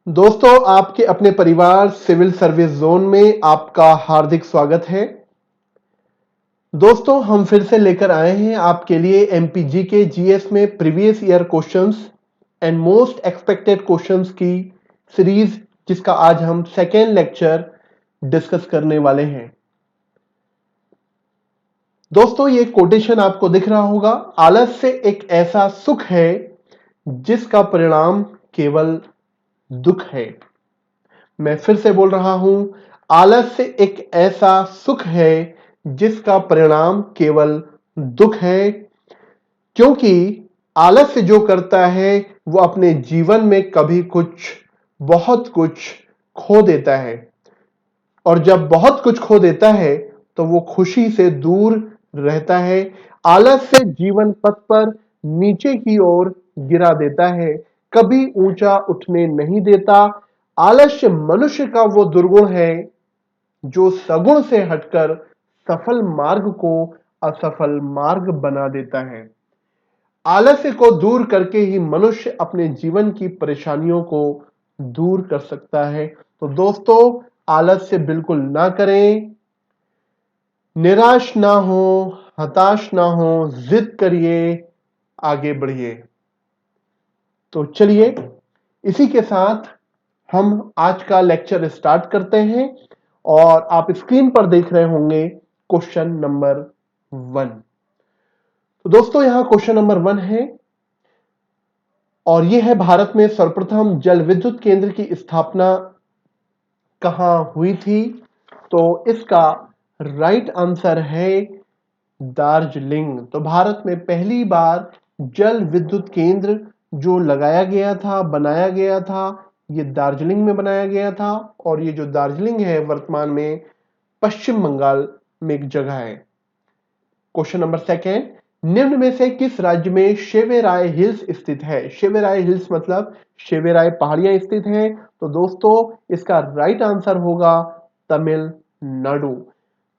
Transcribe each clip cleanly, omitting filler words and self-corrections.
दोस्तों, आपके अपने परिवार सिविल सर्विस जोन में आपका हार्दिक स्वागत है। दोस्तों, हम फिर से लेकर आए हैं आपके लिए एमपीजी के जीएस में previous year questions and most expected questions की सीरीज, जिसका आज हम सेकेंड लेक्चर डिस्कस करने वाले हैं। दोस्तों, ये कोटेशन आपको दिख रहा होगा, आलस्य एक ऐसा सुख है जिसका परिणाम केवल दुख है। मैं फिर से बोल रहा हूं, आलस्य एक ऐसा सुख है जिसका परिणाम केवल दुख है, क्योंकि आलस्य जो करता है वो अपने जीवन में कभी बहुत कुछ खो देता है, और जब बहुत कुछ खो देता है तो वो खुशी से दूर रहता है। आलस्य जीवन पथ पर नीचे की ओर गिरा देता है, कभी ऊंचा उठने नहीं देता। आलस्य मनुष्य का वो दुर्गुण है जो सगुण से हटकर सफल मार्ग को असफल मार्ग बना देता है। आलस्य को दूर करके ही मनुष्य अपने जीवन की परेशानियों को दूर कर सकता है। तो दोस्तों, आलस्य बिल्कुल ना करें, निराश ना हो, हताश ना हो, जिद करिए, आगे बढ़िए। तो चलिए, इसी के साथ हम आज का लेक्चर स्टार्ट करते हैं, और आप स्क्रीन पर देख रहे होंगे क्वेश्चन नंबर 1। तो दोस्तों, यहां क्वेश्चन नंबर 1 है, और यह है, भारत में सर्वप्रथम जल विद्युत केंद्र की स्थापना कहां हुई थी? तो इसका राइट आंसर है दार्जिलिंग। तो भारत में पहली बार जल विद्युत केंद्र जो लगाया गया था, बनाया गया था, ये दार्जिलिंग में बनाया गया था। और ये जो दार्जिलिंग है वर्तमान में पश्चिम बंगाल में एक जगह है। क्वेश्चन नंबर 2, निम्न में से किस राज्य में शेवेराय हिल्स स्थित है? शेवेराय हिल्स मतलब शेवेराय पहाड़ियां स्थित हैं। तो दोस्तों, इसका राइट आंसर होगा तमिलनाडु।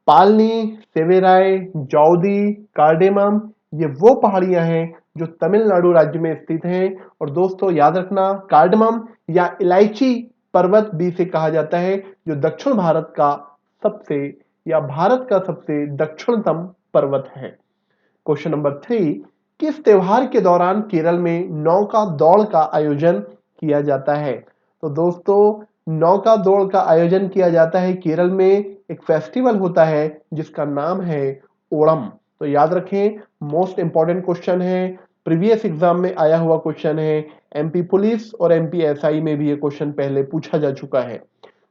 पालनी, सेवेराय, जाउदी, कार्डेमम, ये वो पहाड़ियां हैं जो तमिलनाडु राज्य में स्थित हैं। और दोस्तों, याद रखना, कार्डेमम या इलायची पर्वत भी से कहा जाता है, जो दक्षिण भारत का सबसे या भारत का सबसे दक्षिणतम पर्वत है। क्वेश्चन नंबर 3, किस त्योहार के दौरान केरल में नौका दौड़ का आयोजन किया जाता है? तो दोस्तों, नौका दौड़ का आयोजन किया जाता है केरल में, एक फेस्टिवल होता है जिसका नाम है ओणम। तो याद रखें, मोस्ट इंपॉर्टेंट क्वेश्चन है, प्रीवियस एग्जाम में आया हुआ क्वेश्चन है, एमपी पुलिस और एमपी एसआई में भी ये क्वेश्चन पहले पूछा जा चुका है।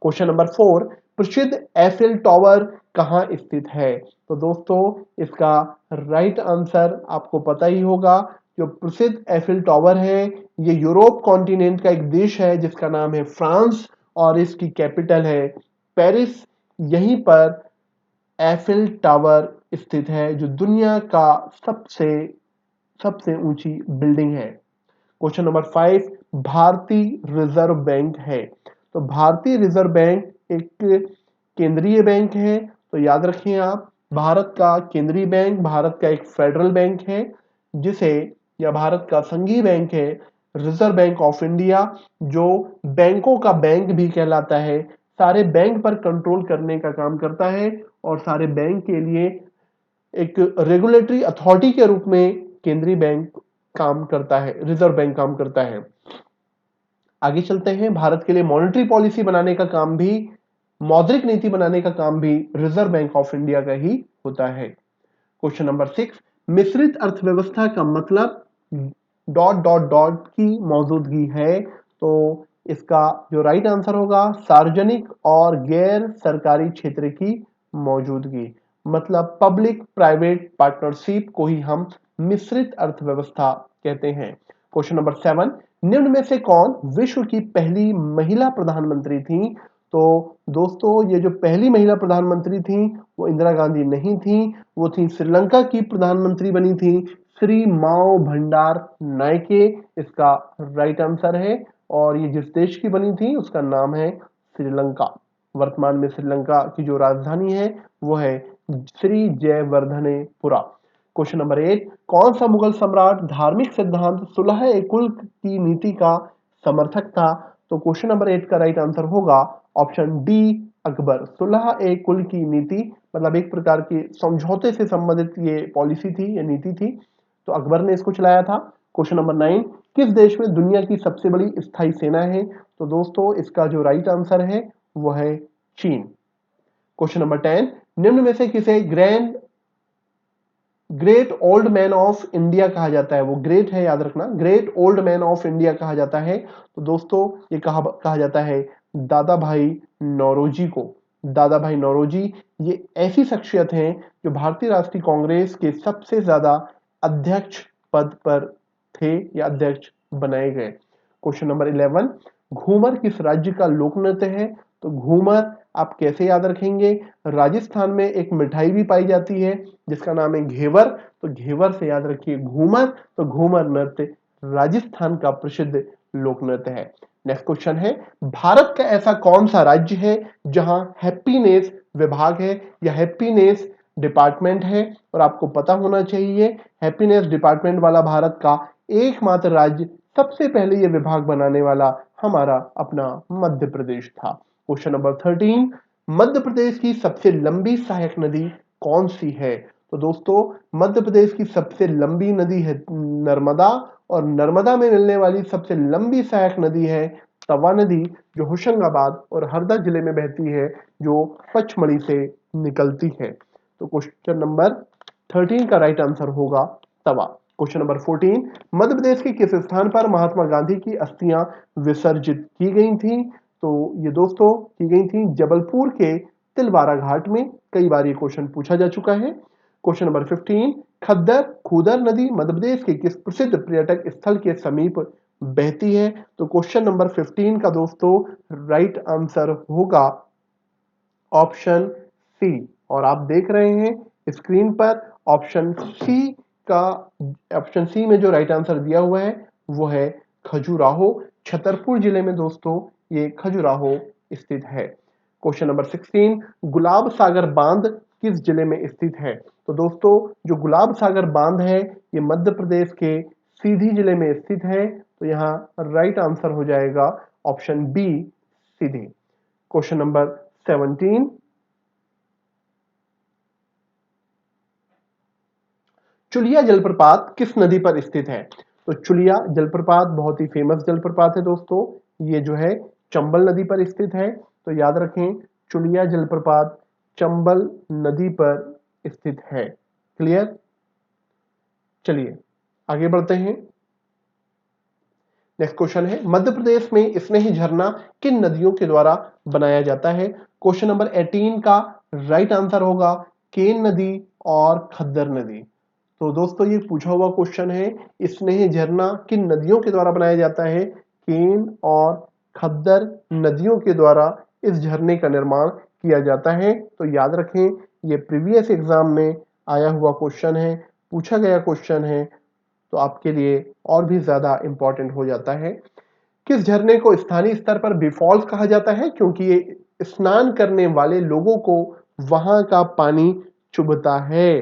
क्वेश्चन नंबर 4, प्रसिद्ध एफिल टावर कहां स्थित है? तो दोस्तों, इसका राइट आंसर आपको पता ही होगा, जो प्रसिद्ध एफिल टावर है ये यूरोप कॉन्टिनेंट का एक देश है जिसका नाम है फ्रांस, और इसकी कैपिटल है पेरिस। यहीं पर एफिल टावर स्थित है, जो दुनिया का सबसे सबसे ऊंची बिल्डिंग है। क्वेश्चन नंबर 5, भारतीय रिजर्व बैंक है। तो भारतीय रिजर्व बैंक एक केंद्रीय बैंक है। तो याद रखिए आप, भारत का केंद्रीय बैंक भारत का एक फेडरल बैंक है, जिसे या भारत का संघीय बैंक है रिजर्व बैंक ऑफ इंडिया, जो बैंकों का बैंक भी कहलाता है। सारे बैंक पर कंट्रोल करने का काम करता है, और सारे बैंक के लिए एक रेगुलेटरी अथॉरिटी के रूप में केंद्रीय बैंक काम करता है, रिजर्व बैंक काम करता है। आगे चलते हैं, भारत के लिए मॉनेटरी पॉलिसी बनाने का काम भी, मौद्रिक नीति बनाने का काम भी रिजर्व बैंक ऑफ इंडिया का ही होता है। क्वेश्चन नंबर 6, मिश्रित अर्थव्यवस्था का मतलब डॉट डॉट डॉट की मौजूदगी है। तो इसका जो राइट आंसर होगा, सार्वजनिक और गैर सरकारी क्षेत्र की मौजूदगी, मतलब पब्लिक प्राइवेट पार्टनरशिप को ही हम मिश्रित अर्थव्यवस्था कहते हैं। क्वेश्चन नंबर 7, निम्न में से कौन विश्व की पहली महिला प्रधानमंत्री थी? तो दोस्तों, ये जो पहली महिला प्रधानमंत्री थी वो इंदिरा गांधी नहीं थी, वो थी श्रीलंका की प्रधानमंत्री बनी थी श्री माओ भंडार नायके, इसका राइट आंसर है। और ये जिस देश की बनी थी उसका नाम है श्रीलंका। वर्तमान में श्रीलंका की जो राजधानी है वो है श्री जयवर्धनेपुरा। क्वेश्चन नंबर 8, कौन सा मुगल सम्राट धार्मिक सिद्धांत सुलह ए कुल की नीति का समर्थक था? तो क्वेश्चन नंबर 8 का राइट आंसर होगा ऑप्शन डी अकबर। सुलह ए कुल की नीति, मतलब एक प्रकार की समझौते से संबंधित ये पॉलिसी थी, ये नीति थी, तो अकबर ने इसको चलाया था। क्वेश्चन नंबर 9, किस देश में दुनिया की सबसे बड़ी स्थायी सेना है? तो दोस्तों इसका जो राइट आंसर है वो है चीन। क्वेश्चन नंबर 10, निम्न में से किसे great old man of India कहा जाता है? वो ग्रेट है, याद रखना, great old man of India कहा जाता है। तो दोस्तों ये कहा जाता है दादा भाई नौरोजी को। दादा भाई नौरोजी ये ऐसी शख्सियत हैं जो भारतीय राष्ट्रीय कांग्रेस के सबसे ज्यादा अध्यक्ष पद पर थे या अध्यक्ष बनाए गए। क्वेश्चन नंबर 11, घूमर किस राज्य का लोक नृत्य है? तो घूमर आप कैसे याद रखेंगे? राजस्थान में एक मिठाई भी पाई जाती है जिसका नाम है घेवर, तो घेवर से याद रखिए घूमर। तो घूमर नृत्य राजस्थान का प्रसिद्ध लोक नृत्य है। नेक्स्ट क्वेश्चन है, भारत का ऐसा कौन सा राज्य है जहां हैप्पीनेस विभाग है या हैप्पीनेस डिपार्टमेंट है? और आपको पता होना चाहिए हैप्पीनेस डिपार्टमेंट वाला भारत का एकमात्र राज्य, सबसे पहले ये विभाग बनाने वाला हमारा अपना मध्य प्रदेश था। क्वेश्चन नंबर 13, मध्य प्रदेश की सबसे लंबी सहायक नदी कौन सी है? तो दोस्तों मध्य प्रदेश की सबसे लंबी नदी है नर्मदा, और नर्मदा में मिलने वाली सबसे लंबी सहायक नदी है तवा नदी, जो होशंगाबाद और हरदा जिले में बहती है, जो पचमढ़ी से निकलती है। तो क्वेश्चन नंबर 13 का राइट आंसर होगा तवा। क्वेश्चन नंबर 14, मध्य प्रदेश के किस स्थान पर महात्मा गांधी की अस्थियां विसर्जित की गई थी? तो ये दोस्तों की गई थी जबलपुर के तिलवारा घाट में। कई बार ये क्वेश्चन पूछा जा चुका है। क्वेश्चन नंबर 15, खद्दर खूदर नदी मध्य प्रदेश के किस प्रसिद्ध पर्यटक स्थल के समीप बहती है? तो क्वेश्चन नंबर 15 का दोस्तों राइट आंसर होगा ऑप्शन सी। और आप देख रहे हैं स्क्रीन पर ऑप्शन सी में जो राइट आंसर दिया हुआ है वो है खजुराहो। छतरपुर जिले में दोस्तों ये खजुराहो स्थित है। क्वेश्चन नंबर 16, गुलाब सागर बांध किस जिले में स्थित है? तो दोस्तों जो गुलाब सागर बांध है ये मध्य प्रदेश के सीधी जिले में स्थित है। तो यहाँ राइट आंसर हो जाएगा ऑप्शन बी सीधी। क्वेश्चन नंबर 17, चुलिया जलप्रपात किस नदी पर स्थित है? तो चुलिया जलप्रपात बहुत ही फेमस जलप्रपात है दोस्तों, ये जो है चंबल नदी पर स्थित है। तो याद रखें चुलिया जलप्रपात चंबल नदी पर स्थित है। क्लियर? चलिए आगे बढ़ते हैं। नेक्स्ट क्वेश्चन है, मध्य प्रदेश में स्नेही झरना किन नदियों के द्वारा बनाया जाता है? क्वेश्चन नंबर 18 का राइट आंसर होगा केन नदी और खद्दर नदी। तो दोस्तों ये पूछा हुआ क्वेश्चन है, स्नेही झरना किन नदियों के द्वारा बनाया जाता है? केन और खद्दर नदियों के द्वारा इस झरने का निर्माण किया जाता है। तो याद रखें ये प्रीवियस एग्जाम में आया हुआ क्वेश्चन है, पूछा गया क्वेश्चन है, तो आपके लिए और भी ज्यादा इंपॉर्टेंट हो जाता है। किस झरने को स्थानीय स्तर पर बिफॉल्स कहा जाता है? क्योंकि ये स्नान करने वाले लोगों को वहां का पानी चुभता है।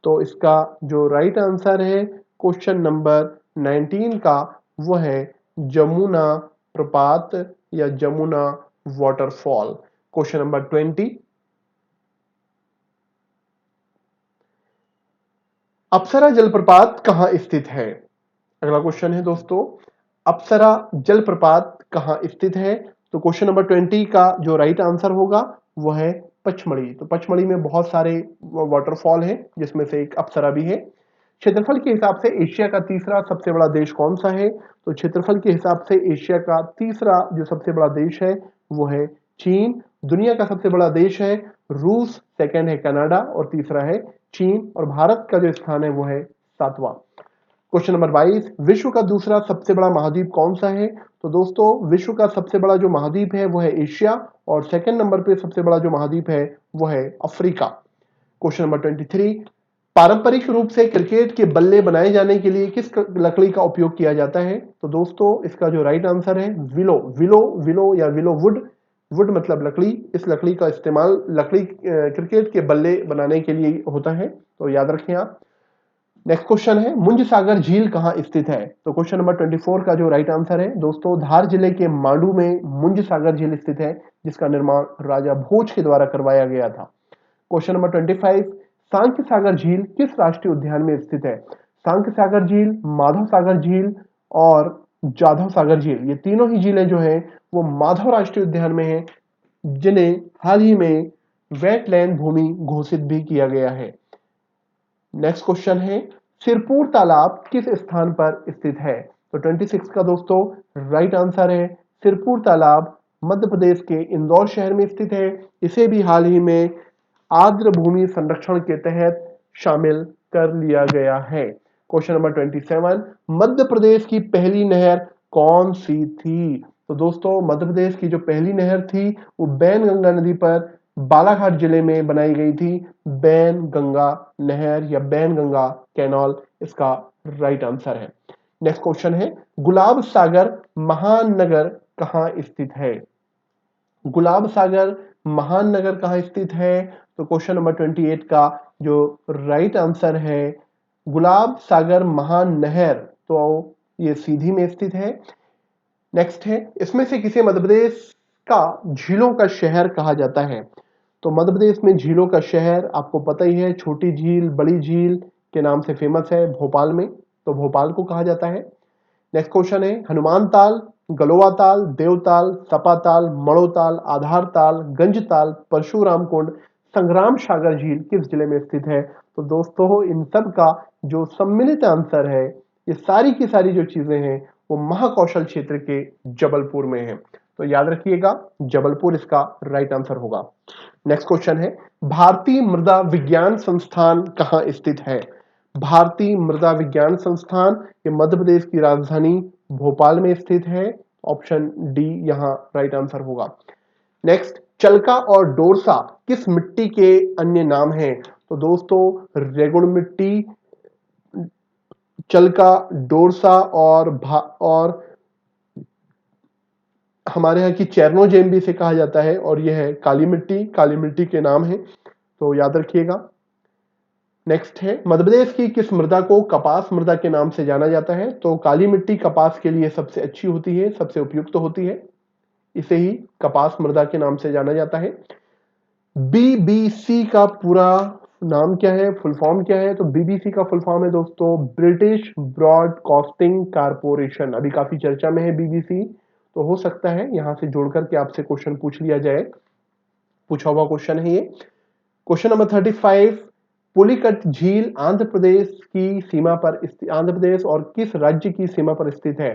तो इसका जो राइट आंसर है क्वेश्चन नंबर 19 का वो है जमुना प्रपात या जमुना वाटरफॉल। क्वेश्चन नंबर 20, अप्सरा जलप्रपात कहां स्थित है? अगला क्वेश्चन है दोस्तों, अप्सरा जलप्रपात कहां स्थित है? तो क्वेश्चन नंबर 20 का जो राइट आंसर होगा वो है पचमढ़ी। तो पचमढ़ी में बहुत सारे वाटरफॉल हैं जिसमें से एक अप्सरा भी है। क्षेत्रफल के हिसाब से एशिया का तीसरा सबसे बड़ा देश कौन सा है? तो क्षेत्रफल के हिसाब से एशिया का तीसरा जो सबसे बड़ा देश है वो है चीन। दुनिया का सबसे बड़ा देश है रूस, सेकंड है कनाडा और तीसरा है चीन। और भारत का जो स्थान है वो है 7वां। क्वेश्चन नंबर 22, विश्व का दूसरा सबसे बड़ा महाद्वीप कौन सा है? तो दोस्तों विश्व का सबसे बड़ा जो महाद्वीप है वो है एशिया, और सेकंड नंबर पे सबसे बड़ा जो महाद्वीप है वो है अफ्रीका। क्वेश्चन नंबर 23, पारंपरिक रूप से क्रिकेट के बल्ले बनाए जाने के लिए किस लकड़ी का उपयोग किया जाता है? तो दोस्तों इसका जो राइट आंसर है विलो। विलो या विलो वुड, वुड मतलब लकड़ी, इस लकड़ी का इस्तेमाल क्रिकेट के बल्ले बनाने के लिए होता है। तो याद रखें आप। नेक्स्ट क्वेश्चन है मुंज सागर झील कहां स्थित है? तो क्वेश्चन नंबर 24 का जो राइट आंसर है दोस्तों, धार जिले के मांडू में मुंज सागर झील स्थित है, जिसका निर्माण राजा भोज के द्वारा करवाया गया था। क्वेश्चन नंबर 25, सांख्य सागर झील किस राष्ट्रीय उद्यान में स्थित है? सांख्य सागर झील, माधव सागर झील और जाधव सागर झील, ये तीनों ही झीलें जो हैं वो माधव राष्ट्रीय उद्यान में हैं, जिन्हें हाल ही में वेटलैंड भूमि घोषित भी किया गया है। नेक्स्ट क्वेश्चन है सिरपुर तालाब किस स्थान पर स्थित है? तो 26 का दोस्तों राइट आंसर है सिरपुर तालाब मध्य प्रदेश के इंदौर शहर में स्थित है। इसे भी हाल ही में आर्द्र भूमि संरक्षण के तहत शामिल कर लिया गया है। क्वेश्चन नंबर 27, मध्य प्रदेश की पहली नहर कौन सी थी? तो दोस्तों मध्य प्रदेश की जो पहली नहर थी वो बैनगंगा नदी पर बालाघाट जिले में बनाई गई थी। बैनगंगा नहर या बैनगंगा कैनाल इसका राइट आंसर है। नेक्स्ट क्वेश्चन है गुलाब सागर महानगर कहां स्थित है? गुलाब सागर महानगर कहां स्थित है? तो क्वेश्चन नंबर 28 का जो राइट आंसर है गुलाब सागर महानहर, तो ये सीधी में स्थित है। नेक्स्ट है इसमें से किसे मध्य प्रदेश का झीलों का शहर कहा जाता है? तो मध्य प्रदेश में झीलों का शहर आपको पता ही है, छोटी झील बड़ी झील के नाम से फेमस है भोपाल में, तो भोपाल को कहा जाता है। नेक्स्ट क्वेश्चन है हनुमान ताल, गलोवा ताल, देवताल, सपा ताल, मड़ो ताल, आधार ताल, गंज ताल, परशुराम कुंड, संग्राम सागर झील किस जिले में स्थित है? तो दोस्तों इन सब का जो सम्मिलित आंसर है, ये सारी की सारी जो चीजें हैं वो महाकौशल क्षेत्र के जबलपुर में है, तो याद रखिएगा जबलपुर इसका राइट आंसर होगा। नेक्स्ट क्वेश्चन है भारतीय मृदा विज्ञान संस्थान कहां स्थित है? भारतीय मृदा विज्ञान संस्थान ये मध्य प्रदेश की राजधानी भोपाल में स्थित है। ऑप्शन डी यहां राइट आंसर होगा। नेक्स्ट चलका और डोरसा किस मिट्टी के अन्य नाम हैं? तो दोस्तों रेगुड़ मिट्टी, चलका, डोरसा और हमारे यहाँ की चेरनोजेम भी इसे कहा जाता है, और यह है काली मिट्टी के नाम है, तो याद रखिएगा। नेक्स्ट है मध्य प्रदेश की किस मृदा को कपास मृदा के नाम से जाना जाता है? तो काली मिट्टी कपास के लिए सबसे अच्छी होती है, सबसे उपयुक्त होती है, इसे ही कपास मृदा के नाम से जाना जाता है। बीबीसी का पूरा नाम क्या है, फुल फॉर्म क्या है? तो बीबीसी का फुल फॉर्म है दोस्तों ब्रिटिश ब्रॉडकास्टिंग कारपोरेशन। अभी काफी चर्चा में है बीबीसी, तो हो सकता है यहां से जोड़ करके आपसे क्वेश्चन पूछ लिया जाए, पूछा हुआ क्वेश्चन है ये। क्वेश्चन नंबर 35, पुलिकट झील आंध्र प्रदेश की सीमा पर आंध्र प्रदेश और किस राज्य की सीमा पर स्थित है?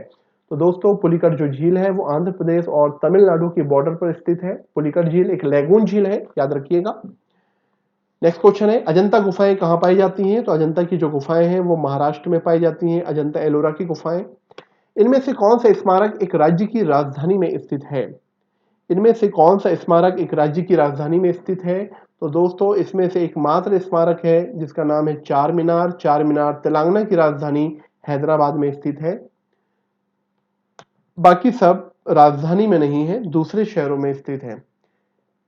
तो दोस्तों पुलिकट जो झील है वो आंध्र प्रदेश और तमिलनाडु की बॉर्डर पर स्थित है। पुलिकट झील एक लैगून झील है, याद रखिएगा। नेक्स्ट क्वेश्चन है अजंता गुफाएं कहां पाई जाती हैं? तो अजंता की जो गुफाएं हैं वो महाराष्ट्र में पाई जाती हैं, अजंता एलोरा की गुफाएं। इनमें से कौन सा स्मारक एक राज्य की राजधानी में स्थित है? इनमें से कौन सा स्मारक एक राज्य की राजधानी में स्थित है? तो दोस्तों इसमें से एकमात्र स्मारक है जिसका नाम है चार मीनार। चार मीनार तेलंगाना की राजधानी हैदराबाद में स्थित है, बाकी सब राजधानी में नहीं है, दूसरे शहरों में स्थित है।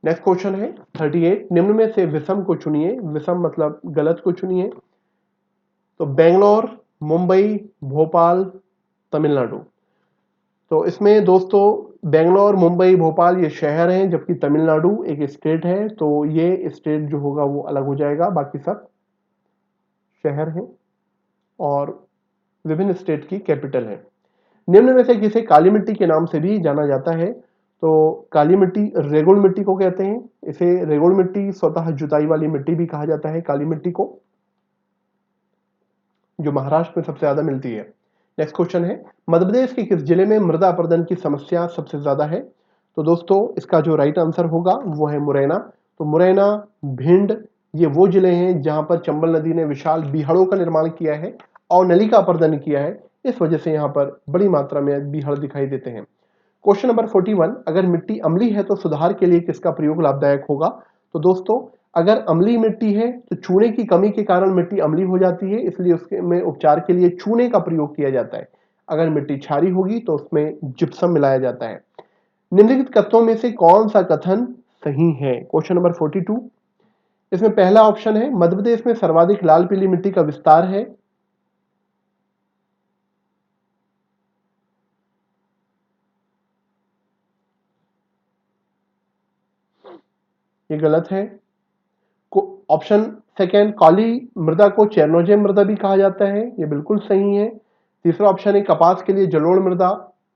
नेक्स्ट क्वेश्चन है 38, निम्न में से विषम को चुनिए। विषम मतलब गलत को चुनिए। तो बेंगलोर, मुंबई, भोपाल, तमिलनाडु। तो इसमें दोस्तों बेंगलोर, मुंबई, भोपाल ये शहर हैं, जबकि तमिलनाडु एक स्टेट है, तो ये स्टेट जो होगा वो अलग हो जाएगा, बाकी सब शहर हैं और विभिन्न स्टेट की कैपिटल है। निम्न में से किसे काली मिट्टी के नाम से भी जाना जाता है? तो काली मिट्टी रेगुड़ मिट्टी को कहते हैं, इसे रेगुड़ मिट्टी स्वतः जुताई वाली मिट्टी भी कहा जाता है काली मिट्टी को, जो महाराष्ट्र में सबसे ज्यादा मिलती है। नेक्स्ट क्वेश्चन है मध्य प्रदेश के किस जिले में मृदा अपरदन की समस्या सबसे ज्यादा है? तो दोस्तों इसका जो राइट आंसर होगा वो है मुरैना। तो मुरैना, भिंड ये वो जिले हैं जहां पर चंबल नदी ने विशाल बीहड़ों का निर्माण किया है और नली का अपरदन किया है, इस वजह से यहाँ पर बड़ी मात्रा में बीहड़ दिखाई देते हैं। क्वेश्चन नंबर 41, अगर मिट्टी अम्लीय है तो सुधार के लिए किसका प्रयोग लाभदायक होगा? तो दोस्तों अगर अम्लीय मिट्टी है तो चूने की कमी के कारण मिट्टी अम्लीय हो जाती है, इसलिए उसके में उपचार के लिए चूने का प्रयोग किया जाता है। अगर मिट्टी क्षारीय होगी तो उसमें जिप्सम मिलाया जाता है। निम्नलिखित कथनों में से कौन सा कथन सही है? क्वेश्चन नंबर 42, इसमें पहला ऑप्शन है मध्य प्रदेश में सर्वाधिक लाल पीली मिट्टी का विस्तार है, ये गलत है। ऑप्शन सेकेंड, काली मृदा को चेरनोजेम मृदा भी कहा जाता है, ये बिल्कुल सही है। तीसरा ऑप्शन है कपास के लिए जलोढ़ मृदा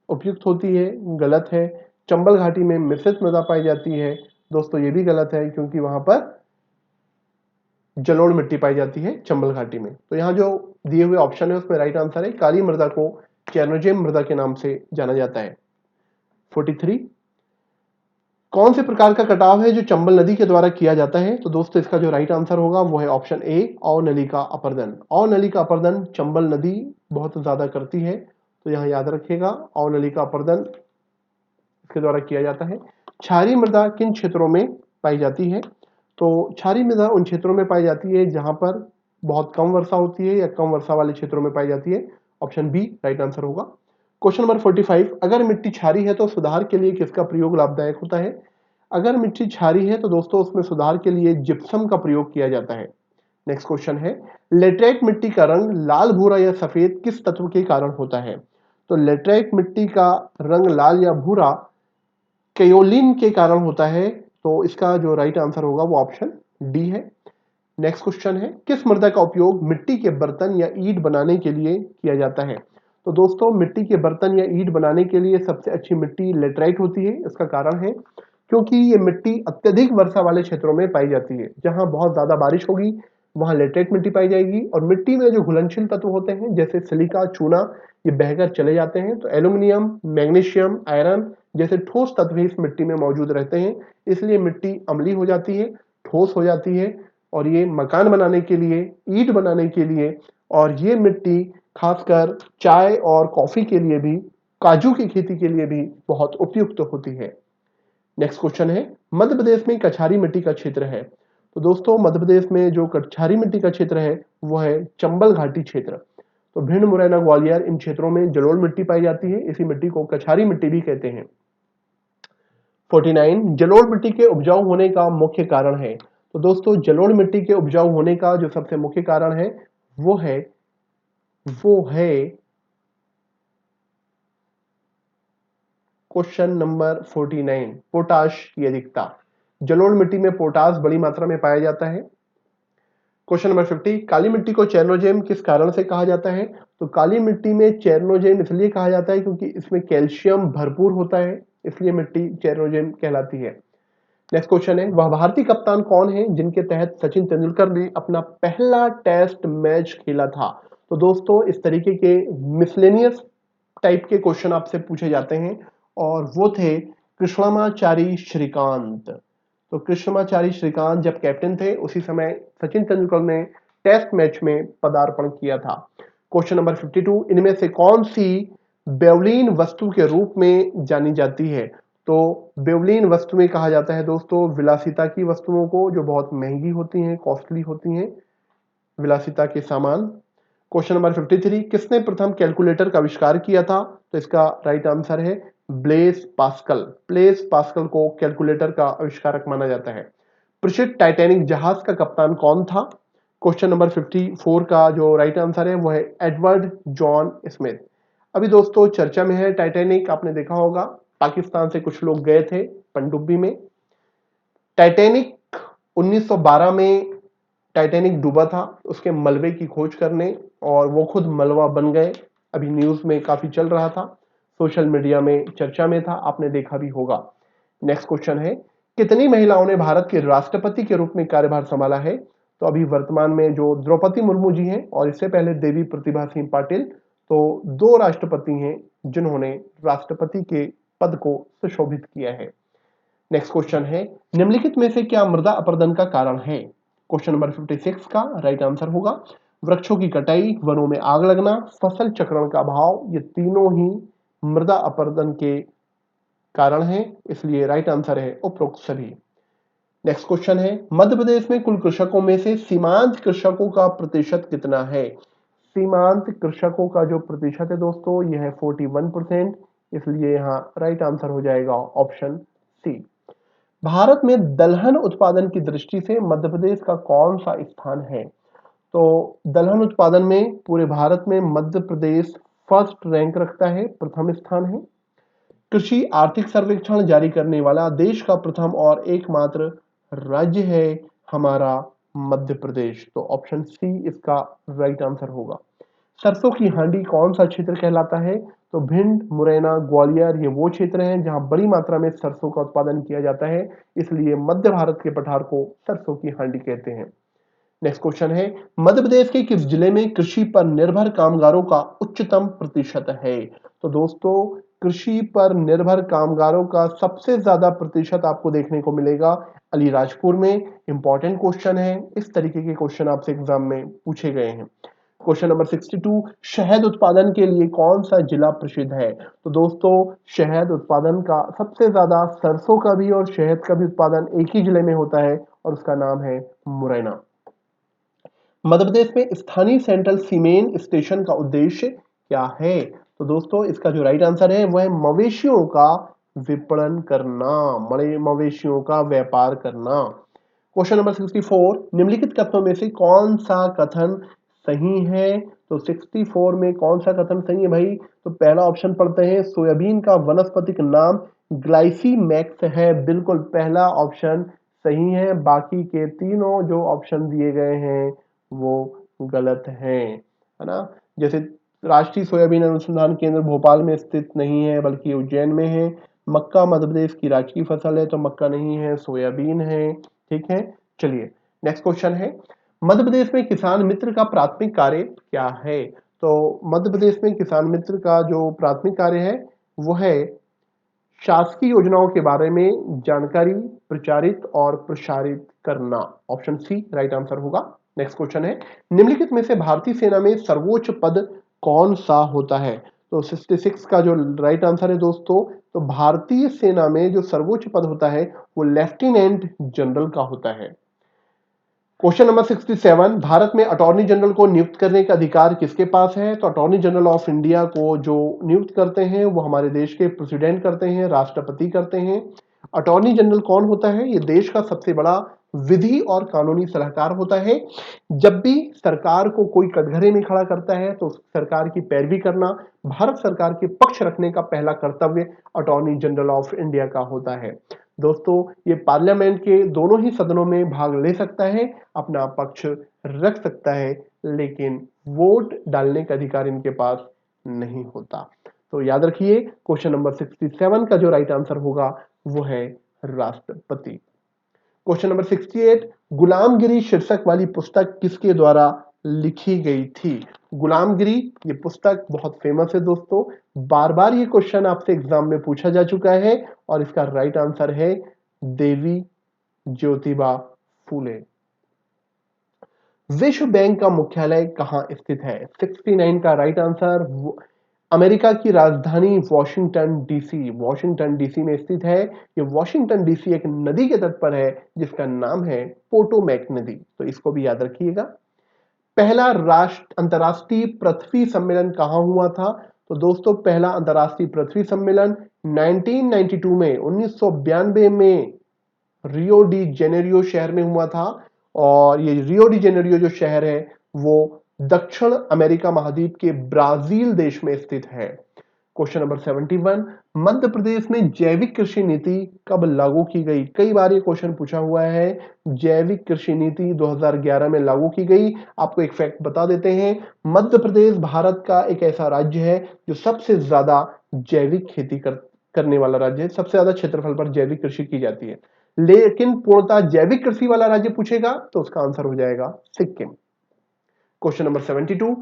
उपयुक्त होती है, गलत है। चंबल घाटी में मिश्रित मृदा पाई जाती है, दोस्तों ये भी गलत है क्योंकि वहां पर जलोढ़ मिट्टी पाई जाती है चंबल घाटी में। तो यहाँ जो दिए हुए ऑप्शन है उसमें राइट आंसर है काली मृदा को चेरनोजेम मृदा के नाम से जाना जाता है। 43, कौन से प्रकार का कटाव है जो चंबल नदी के द्वारा किया जाता है? तो दोस्तों इसका जो राइट आंसर होगा वो है ऑप्शन ए, अवनलिका अपर्दन। अवनलिका अपर्दन चंबल नदी बहुत ज्यादा करती है, तो यहाँ याद रखिएगा अवनलिका अपर्दन इसके द्वारा किया जाता है। क्षारीय मृदा किन क्षेत्रों में पाई जाती है? तो क्षारीय मृदा उन क्षेत्रों में पाई जाती है जहां पर बहुत कम वर्षा होती है या कम वर्षा वाले क्षेत्रों में पाई जाती है। ऑप्शन बी राइट आंसर होगा। क्वेश्चन नंबर 45, अगर मिट्टी क्षारीय है तो सुधार के लिए किसका प्रयोग लाभदायक होता है? अगर मिट्टी क्षारीय है तो दोस्तों उसमें सुधार के लिए जिप्सम का प्रयोग किया जाता है। नेक्स्ट क्वेश्चन है, लेटराइट मिट्टी का रंग लाल, भूरा या सफेद किस तत्व के कारण होता है? तो लेटराइट मिट्टी का रंग लाल या भूरा केयोलिन के कारण होता है, तो इसका जो राइट आंसर होगा वो ऑप्शन डी है। नेक्स्ट क्वेश्चन है, किस मृदा का उपयोग मिट्टी के बर्तन या ईंट बनाने के लिए किया जाता है? तो दोस्तों मिट्टी के बर्तन या ईंट बनाने के लिए सबसे अच्छी मिट्टी लेटराइट होती है। इसका कारण है क्योंकि ये मिट्टी अत्यधिक वर्षा वाले क्षेत्रों में पाई जाती है। जहां बहुत ज्यादा बारिश होगी वहां लेटराइट मिट्टी पाई जाएगी, और मिट्टी में जो घुलनशील तत्व होते हैं जैसे सिलिका, चूना, ये बहकर चले जाते हैं। तो एल्यूमिनियम, मैग्नीशियम, आयरन जैसे ठोस तत्व इस मिट्टी में मौजूद रहते हैं, इसलिए मिट्टी अम्लीय हो जाती है, ठोस हो जाती है, और ये मकान बनाने के लिए, ईंट बनाने के लिए, और ये मिट्टी खासकर चाय और कॉफी के लिए भी, काजू की खेती के लिए भी बहुत उपयुक्त होती है। नेक्स्ट क्वेश्चन है, मध्य प्रदेश में कछारी मिट्टी का क्षेत्र है। तो दोस्तों मध्य प्रदेश में जो कछारी मिट्टी का क्षेत्र है वो है चंबल घाटी क्षेत्र। तो भिंड, मुरैना, ग्वालियर इन क्षेत्रों में जलोढ़ मिट्टी पाई जाती है, इसी मिट्टी को कछारी मिट्टी भी कहते हैं। 49, जलोढ़ मिट्टी के उपजाऊ होने का मुख्य कारण है। तो दोस्तों जलोढ़ मिट्टी के उपजाऊ होने का जो सबसे मुख्य कारण है वो है क्वेश्चन नंबर 49, पोटाश की अधिकता। जलोढ़ मिट्टी में पोटाश बड़ी मात्रा में पाया जाता है। क्वेश्चन नंबर 50, काली मिट्टी को चेरनोजेम किस कारण से कहा जाता है? तो काली मिट्टी में चेरनोजेम इसलिए कहा जाता है क्योंकि इसमें कैल्शियम भरपूर होता है, इसलिए मिट्टी चेरनोजेम कहलाती है। नेक्स्ट क्वेश्चन है, वह भारतीय कप्तान कौन है जिनके तहत सचिन तेंदुलकर ने अपना पहला टेस्ट मैच खेला था? तो दोस्तों इस तरीके के मिसलेनियस टाइप के क्वेश्चन आपसे पूछे जाते हैं, और वो थे कृष्णमाचारी श्रीकांत। तो कृष्णमाचारी श्रीकांत जब कैप्टन थे उसी समय सचिन तेंदुलकर ने टेस्ट मैच में पदार्पण किया था। क्वेश्चन नंबर 52, इनमें से कौन सी बेवलीन वस्तु के रूप में जानी जाती है? तो बेवलीन वस्तु में कहा जाता है दोस्तों विलासिता की वस्तुओं को, जो बहुत महंगी होती हैं, कॉस्टली होती हैं, विलासिता के सामान। क्वेश्चन नंबर 53, किसने प्रथम कैलकुलेटर का आविष्कार किया था? तो इसका राइट आंसर है ब्लेस पास्कल। ब्लेस पास्कल को कैलकुलेटर का आविष्कारक माना जाता है। प्रसिद्ध टाइटैनिक जहाज का कप्तान कौन था? क्वेश्चन नंबर 54 का जो राइट आंसर है वो है एडवर्ड जॉन स्मिथ। अभी दोस्तों चर्चा में है टाइटैनिक, आपने देखा होगा पाकिस्तान से कुछ लोग गए थे पनडुब्बी में। टाइटैनिक 1912 में टाइटैनिक डूबा था उसके मलबे की खोज करने, और वो खुद मलबा बन गए। अभी न्यूज में काफी चल रहा था, सोशल मीडिया में चर्चा में था, आपने देखा भी होगा। नेक्स्ट क्वेश्चन है, कितनी महिलाओं ने भारत के राष्ट्रपति के रूप में कार्यभार संभाला है? तो अभी वर्तमान में जो द्रौपदी मुर्मू जी हैं, और इससे पहले देवी प्रतिभा सिंह पाटिल, तो दो राष्ट्रपति हैं जिन्होंने राष्ट्रपति के पद को सुशोभित किया है। नेक्स्ट क्वेश्चन है, निम्नलिखित में से क्या मृदा अपरदन का कारण है? क्वेश्चन नंबर 56 का राइट आंसर होगा वृक्षों की कटाई, वनों में आग लगना, फसल चक्रण का अभाव, ये तीनों ही मृदा अपरदन के कारण हैं, इसलिए राइट आंसर है उपरोक्त सभी। नेक्स्ट क्वेश्चन है, मध्य प्रदेश में कुल कृषकों में से सीमांत कृषकों का प्रतिशत कितना है? सीमांत कृषकों का जो प्रतिशत है दोस्तों यह है 41%, इसलिए यहाँ राइट आंसर हो जाएगा ऑप्शन सी। भारत में दलहन उत्पादन की दृष्टि से मध्य प्रदेश का कौन सा स्थान है? तो दलहन उत्पादन में पूरे भारत में मध्य प्रदेश फर्स्ट रैंक रखता है, प्रथम स्थान है। कृषि आर्थिक सर्वेक्षण जारी करने वाला देश का प्रथम और एकमात्र राज्य है हमारा मध्य प्रदेश। तो ऑप्शन सी इसका राइट आंसर होगा। सरसों की हांडी कौन सा क्षेत्र कहलाता है? तो भिंड, मुरैना, ग्वालियर ये वो क्षेत्र हैं जहां बड़ी मात्रा में सरसों का उत्पादन किया जाता है, इसलिए मध्य भारत के पठार को सरसों की हांडी कहते हैं। नेक्स्ट क्वेश्चन है, मध्य प्रदेश के किस जिले में कृषि पर निर्भर कामगारों का उच्चतम प्रतिशत है? तो दोस्तों, कृषि पर निर्भर कामगारों का सबसे ज्यादा प्रतिशत आपको देखने को मिलेगा अलीराजपुर में। इंपॉर्टेंट क्वेश्चन है, इस तरीके के क्वेश्चन आपसे एग्जाम में पूछे गए हैं। क्वेश्चन नंबर 62, शहद उत्पादन के लिए कौन सा जिला प्रसिद्ध है? तो दोस्तों, शहद उत्पादन का सबसे ज्यादा सरसों का भी और शहद का भी उत्पादन एक ही जिले में होता है और उसका नाम है मुरैना। मध्य प्रदेश में स्थानीय सेंट्रल सीमेंट स्टेशन का उद्देश्य क्या है? तो दोस्तों, इसका जो राइट आंसर है वह है मवेशियों का विपणन करना, मवेशियों का व्यापार करना। क्वेश्चन नंबर 64, निम्नलिखित कथनों में से कौन सा कथन सही है? तो 64 में कौन सा कथन सही है भाई? तो पहला ऑप्शन पढ़ते हैं, सोयाबीन का वनस्पतिक नाम ग्लाइसीमैक्स है। बिल्कुल पहला ऑप्शन सही है, बाकी के तीनों जो ऑप्शन दिए गए हैं वो गलत हैं, है ना। जैसे राष्ट्रीय सोयाबीन अनुसंधान केंद्र भोपाल में स्थित नहीं है बल्कि उज्जैन में है। मक्का मध्य प्रदेश की राजकीय फसल है, तो मक्का नहीं है, सोयाबीन है। ठीक है, चलिए नेक्स्ट क्वेश्चन है, मध्य प्रदेश में किसान मित्र का प्राथमिक कार्य क्या है? तो मध्य प्रदेश में किसान मित्र का जो प्राथमिक कार्य है वो है शासकीय योजनाओं के बारे में जानकारी प्रचारित और प्रसारित करना। ऑप्शन सी राइट आंसर होगा। नेक्स्ट क्वेश्चन है, निम्नलिखित में से भारतीय सेना में सर्वोच्च पद कौन सा होता है? तो 66 का जो राइट आंसर है दोस्तों, तो भारतीय सेना में जो सर्वोच्च पद होता है वो लेफ्टिनेंट जनरल का होता है। क्वेश्चन नंबर 67, भारत में अटॉर्नी जनरल को नियुक्त करने का अधिकार किसके पास है? तो अटॉर्नी जनरल ऑफ इंडिया को जो नियुक्त करते हैं वो हमारे देश के प्रेसिडेंट करते हैं, राष्ट्रपति करते हैं। अटॉर्नी जनरल कौन होता है? ये देश का सबसे बड़ा विधि और कानूनी सलाहकार होता है। जब भी सरकार को कोई कटघरे में खड़ा करता है तो सरकार की पैरवी करना, भारत सरकार के पक्ष रखने का पहला कर्तव्य अटॉर्नी जनरल ऑफ इंडिया का होता है। दोस्तों, ये पार्लियामेंट के दोनों ही सदनों में भाग ले सकता है, अपना पक्ष रख सकता है, लेकिन वोट डालने का अधिकार इनके पास नहीं होता। तो याद रखिए, क्वेश्चन नंबर 67 का जो राइट आंसर होगा वो है राष्ट्रपति। क्वेश्चन नंबर 68, गुलामगिरी शीर्षक वाली पुस्तक किसके द्वारा लिखी गई थी? गुलामगिरी ये पुस्तक बहुत फेमस है दोस्तों, बार बार ये क्वेश्चन आपसे एग्जाम में पूछा जा चुका है और इसका राइट आंसर है देवी ज्योतिबा फूले। विश्व बैंक का मुख्यालय कहां स्थित है? 69 का राइट आंसर अमेरिका की राजधानी वॉशिंगटन डीसी में स्थित है। ये वॉशिंगटन डीसी एक नदी के तट पर है जिसका नाम है पोटोमैक नदी, तो इसको भी याद रखिएगा। पहला अंतरराष्ट्रीय पृथ्वी सम्मेलन कहां हुआ था? तो दोस्तों, पहला अंतरराष्ट्रीय पृथ्वी सम्मेलन 1992 में रियो डी जेनेरियो शहर में हुआ था और ये रियो डी जेनेरियो जो शहर है वो दक्षिण अमेरिका महाद्वीप के ब्राजील देश में स्थित है। क्वेश्चन नंबर 71, मध्य प्रदेश में जैविक कृषि नीति कब लागू की गई? कई बार ये क्वेश्चन पूछा हुआ है। जैविक कृषि नीति 2011 में लागू की गई। आपको एक फैक्ट बता देते हैं, मध्य प्रदेश भारत का एक ऐसा राज्य है जो सबसे ज्यादा जैविक खेती करने वाला राज्य है। सबसे ज्यादा क्षेत्रफल पर जैविक कृषि की जाती है, लेकिन पूर्णतः जैविक कृषि वाला राज्य पूछेगा तो उसका आंसर हो जाएगा सिक्किम। क्वेश्चन नंबर 72,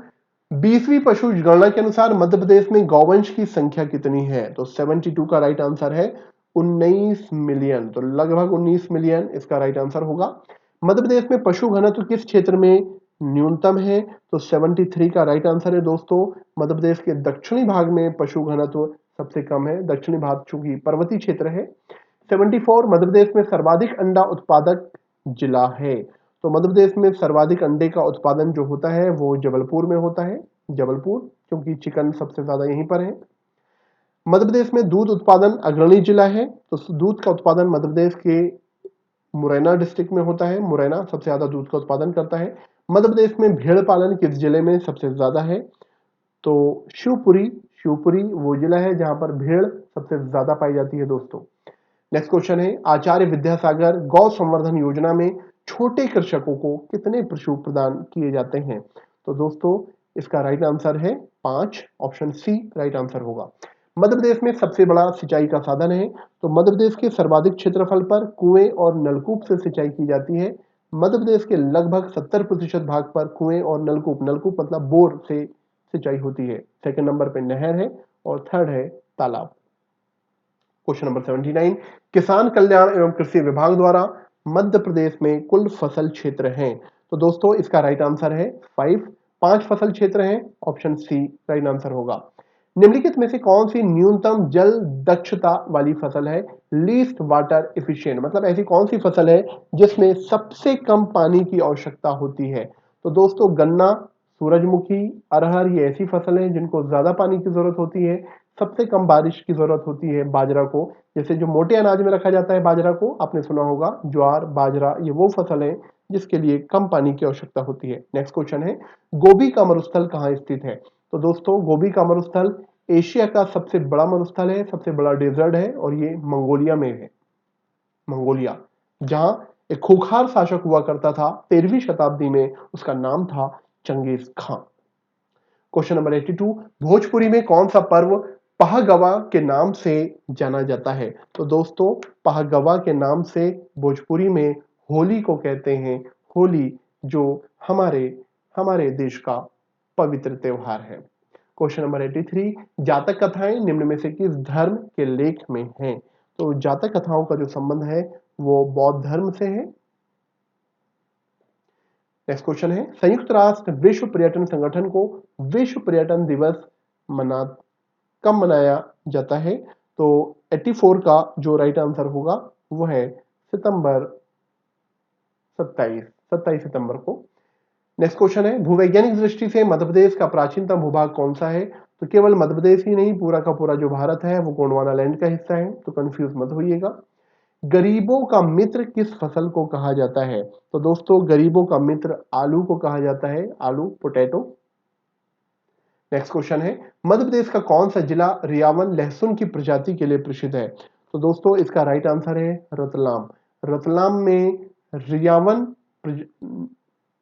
20वीं पशु गणना के अनुसार मध्य प्रदेश में गौवंश की संख्या कितनी है? तो 72 का राइट आंसर है 19 मिलियन, तो लगभग 19 मिलियन इसका राइट आंसर होगा। मध्य प्रदेश में पशु घनत्व किस क्षेत्र में न्यूनतम है? तो 73 का राइट आंसर है दोस्तों, मध्य प्रदेश के दक्षिणी भाग में पशु घनत्व सबसे कम है। दक्षिणी भाग चूंकि पर्वतीय क्षेत्र है। 74, मध्य प्रदेश में सर्वाधिक अंडा उत्पादक जिला है? तो मध्य प्रदेश में सर्वाधिक अंडे का उत्पादन जो होता है वो जबलपुर में होता है। जबलपुर, क्योंकि चिकन सबसे ज्यादा यहीं पर है। मध्य प्रदेश में दूध उत्पादन अग्रणी जिला है, तो दूध का उत्पादन मध्य प्रदेश के मुरैना डिस्ट्रिक्ट में होता है। मुरैना सबसे ज्यादा दूध का उत्पादन करता है। मध्य प्रदेश में भेड़ पालन किस जिले में सबसे ज्यादा है? तो शिवपुरी वो जिला है जहां पर भेड़ सबसे ज्यादा पाई जाती है दोस्तों। नेक्स्ट क्वेश्चन है, आचार्य विद्यासागर गौ संवर्धन योजना में छोटे कृषकों को कितने पशु प्रदान किए जाते हैं? तो दोस्तों इसका राइट आंसर है 5, ऑप्शन सी राइट आंसर होगा। मध्य प्रदेश में सबसे बड़ा सिंचाई का साधन है, तो मध्य प्रदेश के सर्वाधिक क्षेत्रफल पर कुएं और नलकूप से सिंचाई की जाती है। मध्य प्रदेश के लगभग 70% भाग पर कुएं और नलकूप, नलकूप मतलब बोर से सिंचाई होती है। सेकंड नंबर पे नहर है और थर्ड है तालाब। क्वेश्चन नंबर 79, किसान कल्याण एवं कृषि विभाग द्वारा मध्य प्रदेश में कुल फसल क्षेत्र हैं? तो दोस्तों इसका राइट आंसर है 5 फसल क्षेत्र हैं, ऑप्शन सी राइट आंसर होगा। निम्नलिखित में से कौन सी न्यूनतम जल दक्षता वाली फसल है? लीस्ट वाटर इफिशिएंट, मतलब ऐसी कौन सी फसल है जिसमें सबसे कम पानी की आवश्यकता होती है? तो दोस्तों गन्ना, सूरजमुखी, अरहर ये ऐसी फसल हैं जिनको ज्यादा पानी की जरूरत होती है, सबसे कम बारिश की जरूरत होती है। बाजरा को, जैसे जो मोटे अनाज में रखा जाता है बाजरा को, आपने सुना होगा ज्वार बाजरा, ये वो फसल है जिसके लिए कम पानी की आवश्यकता होती है। नेक्स्ट क्वेश्चन है, गोबी का मरुस्थल कहाँ स्थित है? तो दोस्तों गोबी का मरुस्थल एशिया का सबसे बड़ा मरुस्थल है, सबसे बड़ा डेजर्ट है और ये मंगोलिया में है। मंगोलिया, जहां एक खूंखार शासक हुआ करता था 13वीं शताब्दी में, उसका नाम था चंगेज खां। क्वेश्चन नंबर 82, भोजपुरी में कौन सा पर्व पहगवा के नाम से जाना जाता है? तो दोस्तों पहगवा के नाम से भोजपुरी में होली को कहते हैं। होली जो हमारे हमारे देश का पवित्र त्योहार है। क्वेश्चन नंबर 83, जातक कथाएं निम्न में से किस धर्म के लेख में हैं? तो जातक कथाओं का जो संबंध है वो बौद्ध धर्म से है। नेक्स्ट क्वेश्चन है, संयुक्त राष्ट्र विश्व पर्यटन संगठन को विश्व पर्यटन दिवस मना कब मनाया जाता है? तो 84 का जो राइट आंसर होगा वो है सितंबर 27 सितंबर को। नेक्स्ट क्वेश्चन है, भूवैज्ञानिक दृष्टि से मध्य प्रदेश का प्राचीनतम भूभाग कौन सा है? तो केवल मध्य प्रदेश ही नहीं, पूरा का पूरा जो भारत है वो गोंडवाना लैंड का हिस्सा है, तो कंफ्यूज मत होइएगा। गरीबों का मित्र किस फसल को कहा जाता है? तो दोस्तों गरीबों का मित्र आलू को कहा जाता है, आलू पोटैटो। नेक्स्ट क्वेश्चन है, मध्य प्रदेश का कौन सा जिला रियावन लहसुन की प्रजाति के लिए प्रसिद्ध है? तो दोस्तों इसका राइट आंसर है रतलाम। रतलाम में रियावन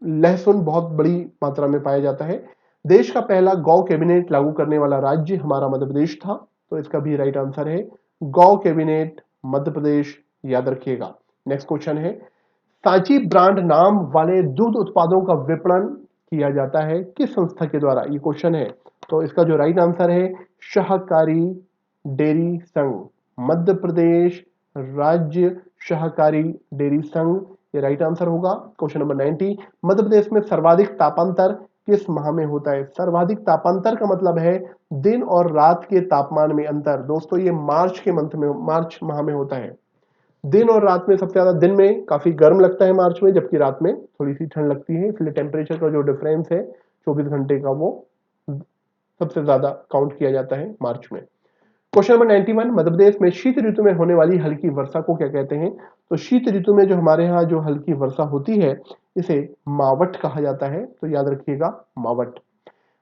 लहसुन बहुत बड़ी मात्रा में पाया जाता है। देश का पहला गौ कैबिनेट लागू करने वाला राज्य हमारा मध्य प्रदेश था, तो इसका भी राइट आंसर है गौ कैबिनेट मध्य प्रदेश, याद रखिएगा। नेक्स्ट क्वेश्चन है, सांची ब्रांड नाम वाले दुग्ध उत्पादों का विपणन किया जाता है किस संस्था के द्वारा? ये क्वेश्चन है, तो इसका जो राइट आंसर है सहकारी डेयरी संघ, मध्य प्रदेश राज्य सहकारी डेयरी संघ, ये राइट आंसर होगा। क्वेश्चन नंबर 90, मध्य प्रदेश में सर्वाधिक तापांतर किस माह में होता है? सर्वाधिक तापांतर का मतलब है दिन और रात के तापमान में अंतर। दोस्तों ये मार्च के मंथ में, मार्च माह में होता है। दिन और रात में सबसे ज्यादा दिन में काफी गर्म लगता है मार्च में, जबकि रात में थोड़ी सी ठंड लगती है, इसलिए टेम्परेचर का जो डिफरेंस है 24 घंटे का वो सबसे ज्यादा काउंट किया जाता है मार्च में। क्वेश्चन नंबर 91, मध्य प्रदेश में शीत ऋतु में होने वाली हल्की वर्षा को क्या कहते हैं? तो शीत ऋतु में जो हमारे यहाँ जो हल्की वर्षा होती है इसे मावट कहा जाता है, तो याद रखिएगा मावट।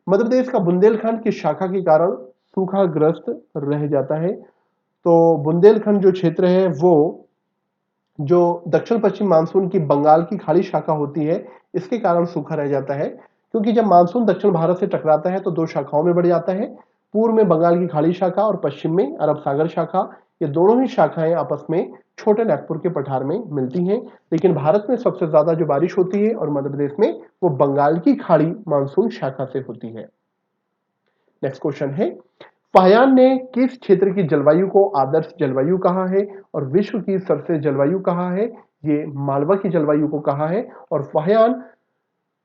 मध्य प्रदेश का बुंदेलखंड की शाखा के कारण सूखाग्रस्त रह जाता है? तो बुंदेलखंड जो क्षेत्र है वो जो दक्षिण पश्चिम मानसून की बंगाल की खाड़ी शाखा होती है इसके कारण सूखा रह जाता है, क्योंकि जब मानसून दक्षिण भारत से टकराता है तो दो शाखाओं में बढ़ जाता है, पूर्व में बंगाल की खाड़ी शाखा और पश्चिम में अरब सागर शाखा। ये दोनों ही शाखाएं आपस में छोटे नागपुर के पठार में मिलती हैं, लेकिन भारत में सबसे ज्यादा जो बारिश होती है और मध्य प्रदेश में वो बंगाल की खाड़ी मानसून शाखा से होती है। नेक्स्ट क्वेश्चन है, फाहियान ने किस क्षेत्र की जलवायु को आदर्श जलवायु कहा है और विश्व की सबसे जलवायु कहा है? ये मालवा की जलवायु को कहा है। और फाहियान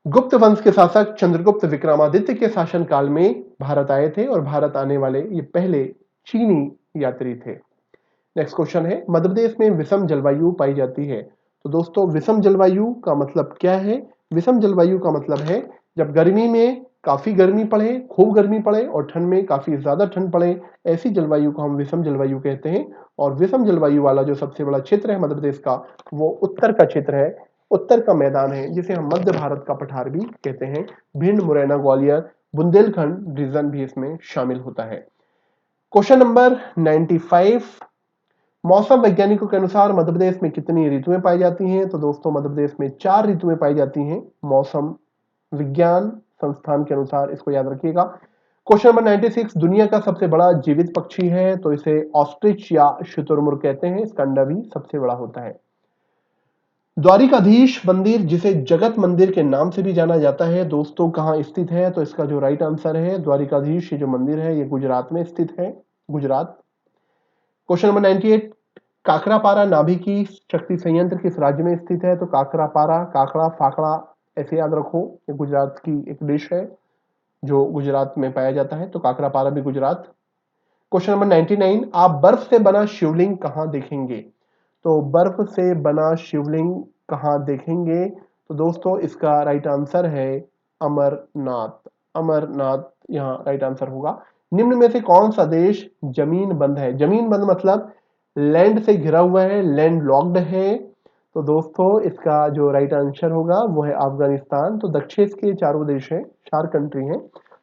गुप्त वंश के शासक चंद्रगुप्त विक्रमादित्य के शासनकाल में भारत आए थे और भारत आने वाले ये पहले चीनी यात्री थे। नेक्स्ट क्वेश्चन है, मध्य प्रदेश में विषम जलवायु पाई जाती है? तो दोस्तों विषम जलवायु का मतलब क्या है? विषम जलवायु का मतलब है जब गर्मी में काफी गर्मी पड़े, खूब गर्मी पड़े और ठंड में काफी ज्यादा ठंड पड़े, ऐसी जलवायु को हम विषम जलवायु कहते हैं। और विषम जलवायु वाला जो सबसे बड़ा क्षेत्र है मध्य प्रदेश का वो उत्तर का क्षेत्र है, उत्तर का मैदान है, जिसे हम मध्य भारत का पठार भी कहते हैं। भिंड, मुरैना, ग्वालियर, बुंदेलखंड रीजन भी इसमें शामिल होता है। क्वेश्चन नंबर 95, मौसम वैज्ञानिकों के अनुसार मध्य प्रदेश में कितनी ऋतुएं पाई जाती हैं? तो दोस्तों मध्य प्रदेश में 4 ऋतुएं पाई जाती हैं मौसम विज्ञान संस्थान के अनुसार, इसको याद रखिएगा। क्वेश्चन नंबर 96, दुनिया का सबसे बड़ा जीवित पक्षी है तो इसे ऑस्ट्रिच या शुतुरमुर्ग कहते हैं, इसका अंडा भी सबसे बड़ा होता है। द्वारिकाधीश मंदिर जिसे जगत मंदिर के नाम से भी जाना जाता है दोस्तों कहां स्थित है? तो इसका जो राइट आंसर है, द्वारिकाधीश ये जो मंदिर है ये गुजरात में स्थित है, गुजरात। क्वेश्चन नंबर 98, काकरापारा नाभिकीय शक्ति संयंत्र किस राज्य में स्थित है? तो काकरापारा, काकड़ा, फाकड़ा ऐसे याद रखो, ये गुजरात की एक डिश है जो गुजरात में पाया जाता है, तो काकरापारा भी गुजरात। क्वेश्चन नंबर 99, आप बर्फ से बना शिवलिंग कहां देखेंगे? तो बर्फ से बना शिवलिंग कहां देखेंगे? तो दोस्तों इसका राइट आंसर है अमरनाथ, अमरनाथ यहां राइट आंसर होगा। निम्न में से कौन सा देश जमीन बंद है? जमीन बंद मतलब लैंड से घिरा हुआ है, लैंड लॉक्ड है, तो दोस्तों इसका जो राइट आंसर होगा वो है अफगानिस्तान। तो दक्षिण के चारों देश हैं, 4 कंट्री हैं,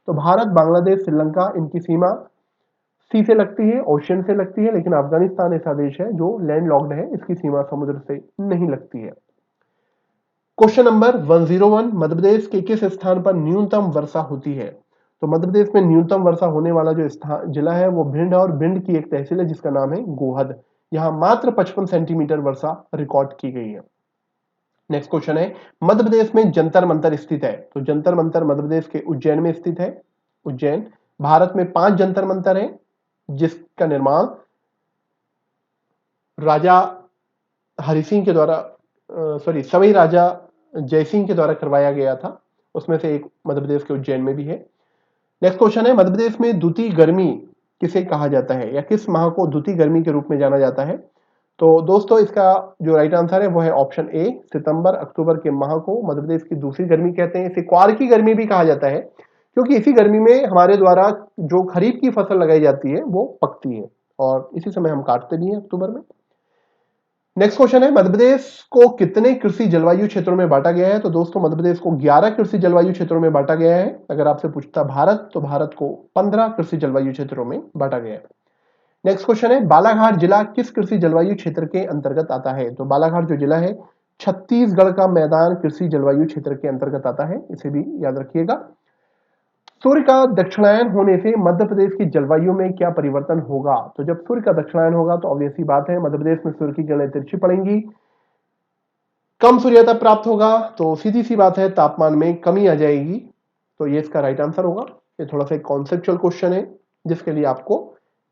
तो भारत, बांग्लादेश, श्रीलंका, इनकी सीमा सी से लगती है, ओशियन से लगती है, लेकिन अफगानिस्तान ऐसा देश है जो लैंड लॉक्ड है, इसकी सीमा समुद्र से नहीं लगती है। क्वेश्चन नंबर 101, मध्य प्रदेश के किस स्थान पर न्यूनतम वर्षा होती है? तो मध्य प्रदेश में न्यूनतम वर्षा होने वाला जो जिला है वो भिंड है, और भिंड की एक तहसील है जिसका नाम है गोहद, यहां मात्र 55 सेंटीमीटर वर्षा रिकॉर्ड की गई है। नेक्स्ट क्वेश्चन है, मध्य प्रदेश में जंतर मंतर स्थित है? तो जंतर मंतर मध्य प्रदेश के उज्जैन में स्थित है, उज्जैन। भारत में 5 जंतर मंतर है जिसका निर्माण राजा हरि सिंह के द्वारा सवई राजा जय सिंह के द्वारा करवाया गया था, उसमें से एक मध्य प्रदेश के उज्जैन में भी है। नेक्स्ट क्वेश्चन है, मध्य प्रदेश में द्वितीय गर्मी किसे कहा जाता है, या किस माह को द्वितीय गर्मी के रूप में जाना जाता है? तो दोस्तों इसका जो राइट आंसर है वो है ऑप्शन ए, सितंबर अक्टूबर के माह को मध्य प्रदेश की दूसरी गर्मी कहते हैं। इसे क्वार की गर्मी भी कहा जाता है क्योंकि इसी गर्मी में हमारे द्वारा जो खरीफ की फसल लगाई जाती है वो पकती है, और इसी समय हम काटते भी हैं अक्टूबर में। नेक्स्ट क्वेश्चन है, मध्य प्रदेश को कितने कृषि जलवायु क्षेत्रों में बांटा गया है? तो दोस्तों मध्य प्रदेश को 11 कृषि जलवायु क्षेत्रों में बांटा गया है। अगर आपसे पूछता भारत, तो भारत को 15 कृषि जलवायु क्षेत्रों में बांटा गया है। नेक्स्ट क्वेश्चन है, बालाघाट जिला किस कृषि जलवायु क्षेत्र के अंतर्गत आता है? तो बालाघाट जो जिला है छत्तीसगढ़ का मैदान कृषि जलवायु क्षेत्र के अंतर्गत आता है, इसे भी याद रखिएगा। सूर्य का दक्षिणायन होने से मध्य प्रदेश की जलवायु में क्या परिवर्तन होगा? तो जब सूर्य का दक्षिणायन होगा तो ऑब्वियस सी बात है मध्य प्रदेश में सूर्य की किरणें तिरछी पड़ेंगी, कम सूर्यता प्राप्त होगा, तो सीधी सी बात है तापमान में कमी आ जाएगी, तो ये इसका राइट आंसर होगा। ये थोड़ा सा कॉन्सेप्चुअल क्वेश्चन है जिसके लिए आपको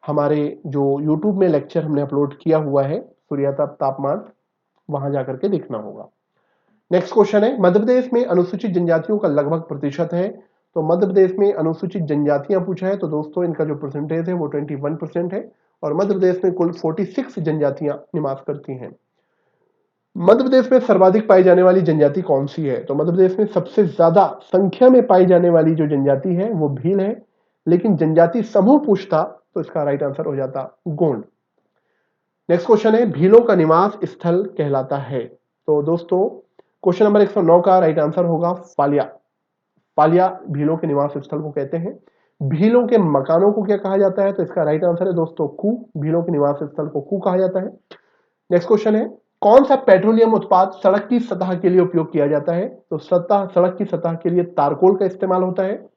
हमारे जो YouTube में लेक्चर हमने अपलोड किया हुआ है सूर्यता तापमान, वहां जाकर के देखना होगा। नेक्स्ट क्वेश्चन है, मध्य प्रदेश में अनुसूचित जनजातियों का लगभग प्रतिशत है? तो मध्य प्रदेश में अनुसूचित जनजातियां पूछा है, तो दोस्तों इनका जो परसेंटेज है वो 21% है, और मध्य प्रदेश में कुल 46 जनजातियां निवास करती हैं। मध्य प्रदेश में सर्वाधिक पाई जाने वाली जनजाति कौन सी है? तो मध्य प्रदेश में सबसे ज्यादा संख्या में पाई जाने वाली जो जनजाति है वो भील है, लेकिन जनजाति समूह पूछता तो इसका राइट आंसर हो जाता गोंड। नेक्स्ट क्वेश्चन है, भीलों का निवास स्थल कहलाता है? तो दोस्तों क्वेश्चन नंबर 109 का राइट आंसर होगा पालिया। पालिया भीलों के निवास स्थल को कहते हैं। भीलों के मकानों को क्या कहा जाता है? तो इसका राइट आंसर है दोस्तों कू, भीलों के निवास स्थल को कू कहा जाता है। नेक्स्ट क्वेश्चन है, कौन सा पेट्रोलियम उत्पाद सड़क की सतह के लिए उपयोग किया जाता है? तो सड़क की सतह के लिए तारकोल का इस्तेमाल होता है।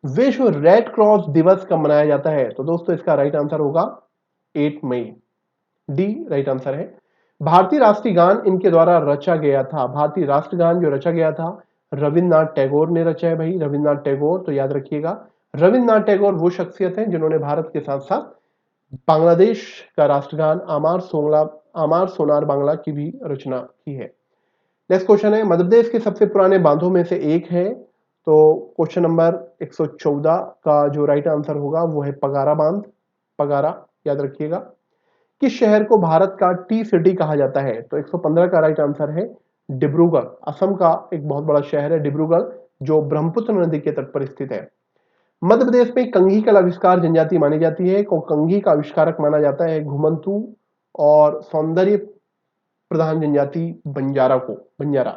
विश्व रेड क्रॉस दिवस कब मनाया जाता है? तो दोस्तों इसका राइट आंसर होगा 8 मई, डी राइट आंसर है। भारतीय राष्ट्रीय गान इनके द्वारा रचा गया था? भारतीय राष्ट्रगान जो रचा गया था रविन्द्रनाथ टैगोर ने रचा है भाई, रविन्द्रनाथ टैगोर, तो याद रखिएगा रविन्द्रनाथ टैगोर वो शख्सियत है जिन्होंने भारत के साथ साथ बांग्लादेश का राष्ट्रगान आमार सोनार बांग्ला की भी रचना की है। नेक्स्ट क्वेश्चन है, मध्य प्रदेश के सबसे पुराने बांधों में से एक है? तो क्वेश्चन नंबर 114 का जो राइट आंसर होगा वो है पगारा बांध, पगारा याद रखिएगा। किस शहर को भारत का टी सिटी कहा जाता है? तो 115 का राइट आंसर है डिब्रूगढ़, असम का एक बहुत बड़ा शहर है डिब्रूगढ़ जो ब्रह्मपुत्र नदी के तट पर स्थित है। मध्य प्रदेश में कंघी का आविष्कार जनजाति मानी जाती है, को कंघी का आविष्कारक माना जाता है घुमंतू, और सौंदर्य प्रधान जनजाति बंजारा को, बंजारा।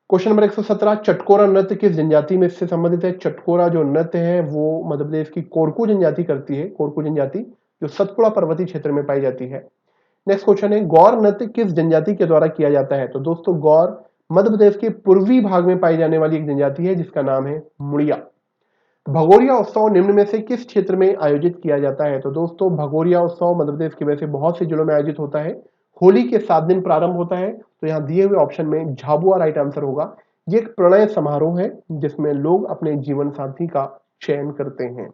क्वेश्चन नंबर 117, चटकोरा नृत्य किस जनजाति में इससे संबंधित है? चटकोरा जो नृत्य है वो मध्य प्रदेश की कोरकू जनजाति करती है, कोरकू जनजाति, जो सतपुड़ा पर्वतीय क्षेत्र में पाई जाती है। नेक्स्ट क्वेश्चन है, गौर नृत्य किस जनजाति के द्वारा किया जाता है? तो दोस्तों गौर मध्य प्रदेश के पूर्वी भाग में पाई जाने वाली एक जनजाति है जिसका नाम है मुड़िया। भगोरिया उत्सव निम्न में से किस क्षेत्र में आयोजित किया जाता है? तो दोस्तों भगोरिया उत्सव मध्य प्रदेश के वैसे बहुत से जिलों में आयोजित होता है। होली के 7 दिन प्रारंभ होता है। तो यहाँ दिए हुए ऑप्शन में झाबुआ राइट आंसर होगा। ये एक प्रणय समारोह है जिसमें लोग अपने जीवन साथी का चयन करते हैं।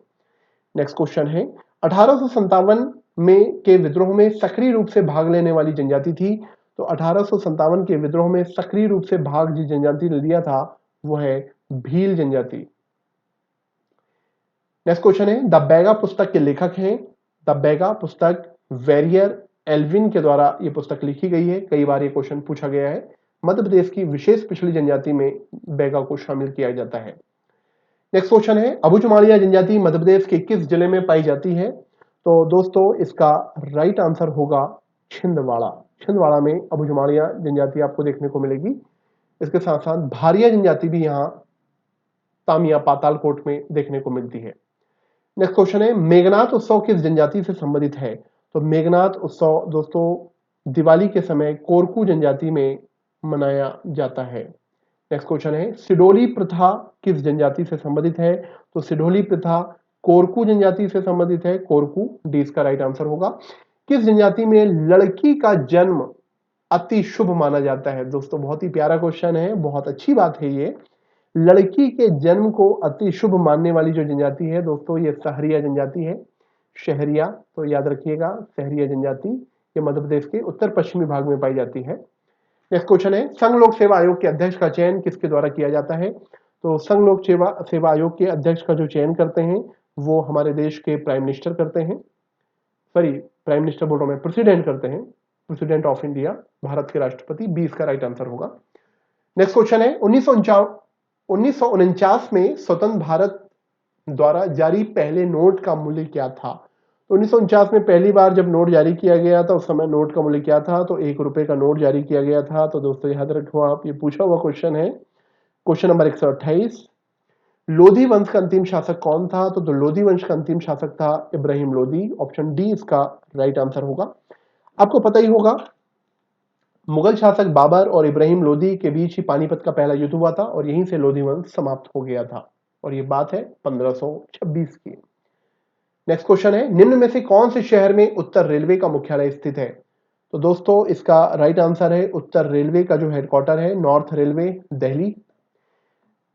नेक्स्ट क्वेश्चन है, 1857 में के विद्रोह में सक्रिय रूप से भाग लेने वाली जनजाति थी। तो 1857 के विद्रोह में सक्रिय रूप से भाग जिस जनजाति ने लिया था वो है भील जनजाति। नेक्स्ट क्वेश्चन है, द बैगा पुस्तक के लेखक हैं। द बैगा पुस्तक वेरियर एल्विन के द्वारा यह पुस्तक लिखी गई है। कई बार ये क्वेश्चन पूछा गया है। मध्य प्रदेश की विशेष पिछड़ी जनजाति में बैगा को शामिल किया जाता है। नेक्स्ट क्वेश्चन है, अबुझमाड़िया जनजाति मध्य प्रदेश के किस जिले में पाई जाती है? तो दोस्तों इसका राइट आंसर होगा छिंदवाड़ा। छिंदवाड़ा में अबुझमाड़िया जनजाति आपको देखने को मिलेगी। इसके साथ साथ भारिया जनजाति भी यहाँ तामिया पातालकोट में देखने को मिलती है। नेक्स्ट क्वेश्चन है, मेघनाथ उत्सव किस जनजाति से संबंधित है? तो मेघनाथ उत्सव दोस्तों दिवाली के समय कोरकू जनजाति में मनाया जाता है। नेक्स्ट क्वेश्चन है, सिडोली प्रथा किस जनजाति से संबंधित है? तो सिडोली प्रथा कोरकू जनजाति से संबंधित है। कोरकू डी इसका राइट आंसर होगा। किस जनजाति में लड़की का जन्म अति शुभ माना जाता है? दोस्तों बहुत ही प्यारा क्वेश्चन है, बहुत अच्छी बात है ये। लड़की के जन्म को अति शुभ मानने वाली जो जनजाति है दोस्तों ये सहरिया जनजाति है। शहरिया, तो याद रखिएगा सहरिया जनजाति ये मध्य प्रदेश के उत्तर पश्चिमी भाग में पाई जाती है। नेक्स्ट क्वेश्चन है, संघ लोक सेवा आयोग के अध्यक्ष का चयन किसके द्वारा किया जाता है? तो संघ लोक सेवा आयोग के अध्यक्ष का जो चयन करते हैं वो हमारे देश के प्राइम मिनिस्टर करते हैं। सॉरी प्राइम मिनिस्टर बोल रहा हूं मैं, प्रेसिडेंट करते हैं। प्रेसिडेंट ऑफ इंडिया, भारत के राष्ट्रपति। 20 का राइट आंसर होगा। नेक्स्ट क्वेश्चन है, 1949 में स्वतंत्र भारत द्वारा जारी पहले नोट का मूल्य क्या था? तो 1949 में पहली बार जब नोट जारी किया गया था उस समय नोट का मूल्य क्या था? तो 1 रुपए का नोट जारी किया गया था। तो दोस्तों याद रखो आप, ये पूछा हुआ क्वेश्चन है। क्वेश्चन नंबर 128, लोधी वंश का अंतिम शासक कौन था? तो लोधी वंश का अंतिम शासक था इब्राहिम लोधी। ऑप्शन डी इसका राइट आंसर होगा। आपको पता ही होगा मुगल शासक बाबर और इब्राहिम लोधी के बीच ही पानीपत का पहला युद्ध हुआ था और यहीं से लोधी वंश समाप्त हो गया था और ये बात है 1526 की। नेक्स्ट क्वेश्चन है, निम्न में से कौन से शहर में उत्तर रेलवे का मुख्यालय स्थित है? तो दोस्तों इसका राइट आंसर है उत्तर रेलवे का जो हेडक्वार्टर है नॉर्थ रेलवे दिल्ली।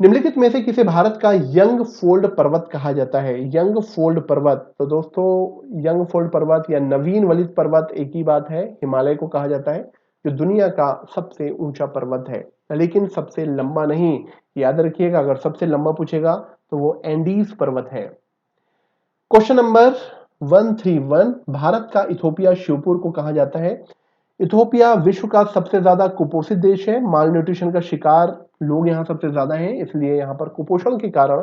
निम्नलिखित में से किसे भारत का यंग फोल्ड पर्वत कहा जाता है? यंग फोल्ड पर्वत, तो दोस्तों यंग फोल्ड पर्वत या नवीन वलित पर्वत एक ही बात है। हिमालय को कहा जाता है जो दुनिया का सबसे ऊंचा पर्वत है, लेकिन सबसे लंबा नहीं। याद रखिएगा, अगर सबसे लंबा पूछेगा तो वो एंडीज पर्वत है। क्वेश्चन नंबर 131, भारत का इथोपिया शिवपुर को कहा जाता है। इथोपिया विश्व का सबसे ज्यादा कुपोषित देश है। माल न्यूट्रिशन का शिकार लोग यहाँ सबसे ज्यादा हैं, इसलिए यहाँ पर कुपोषण के कारण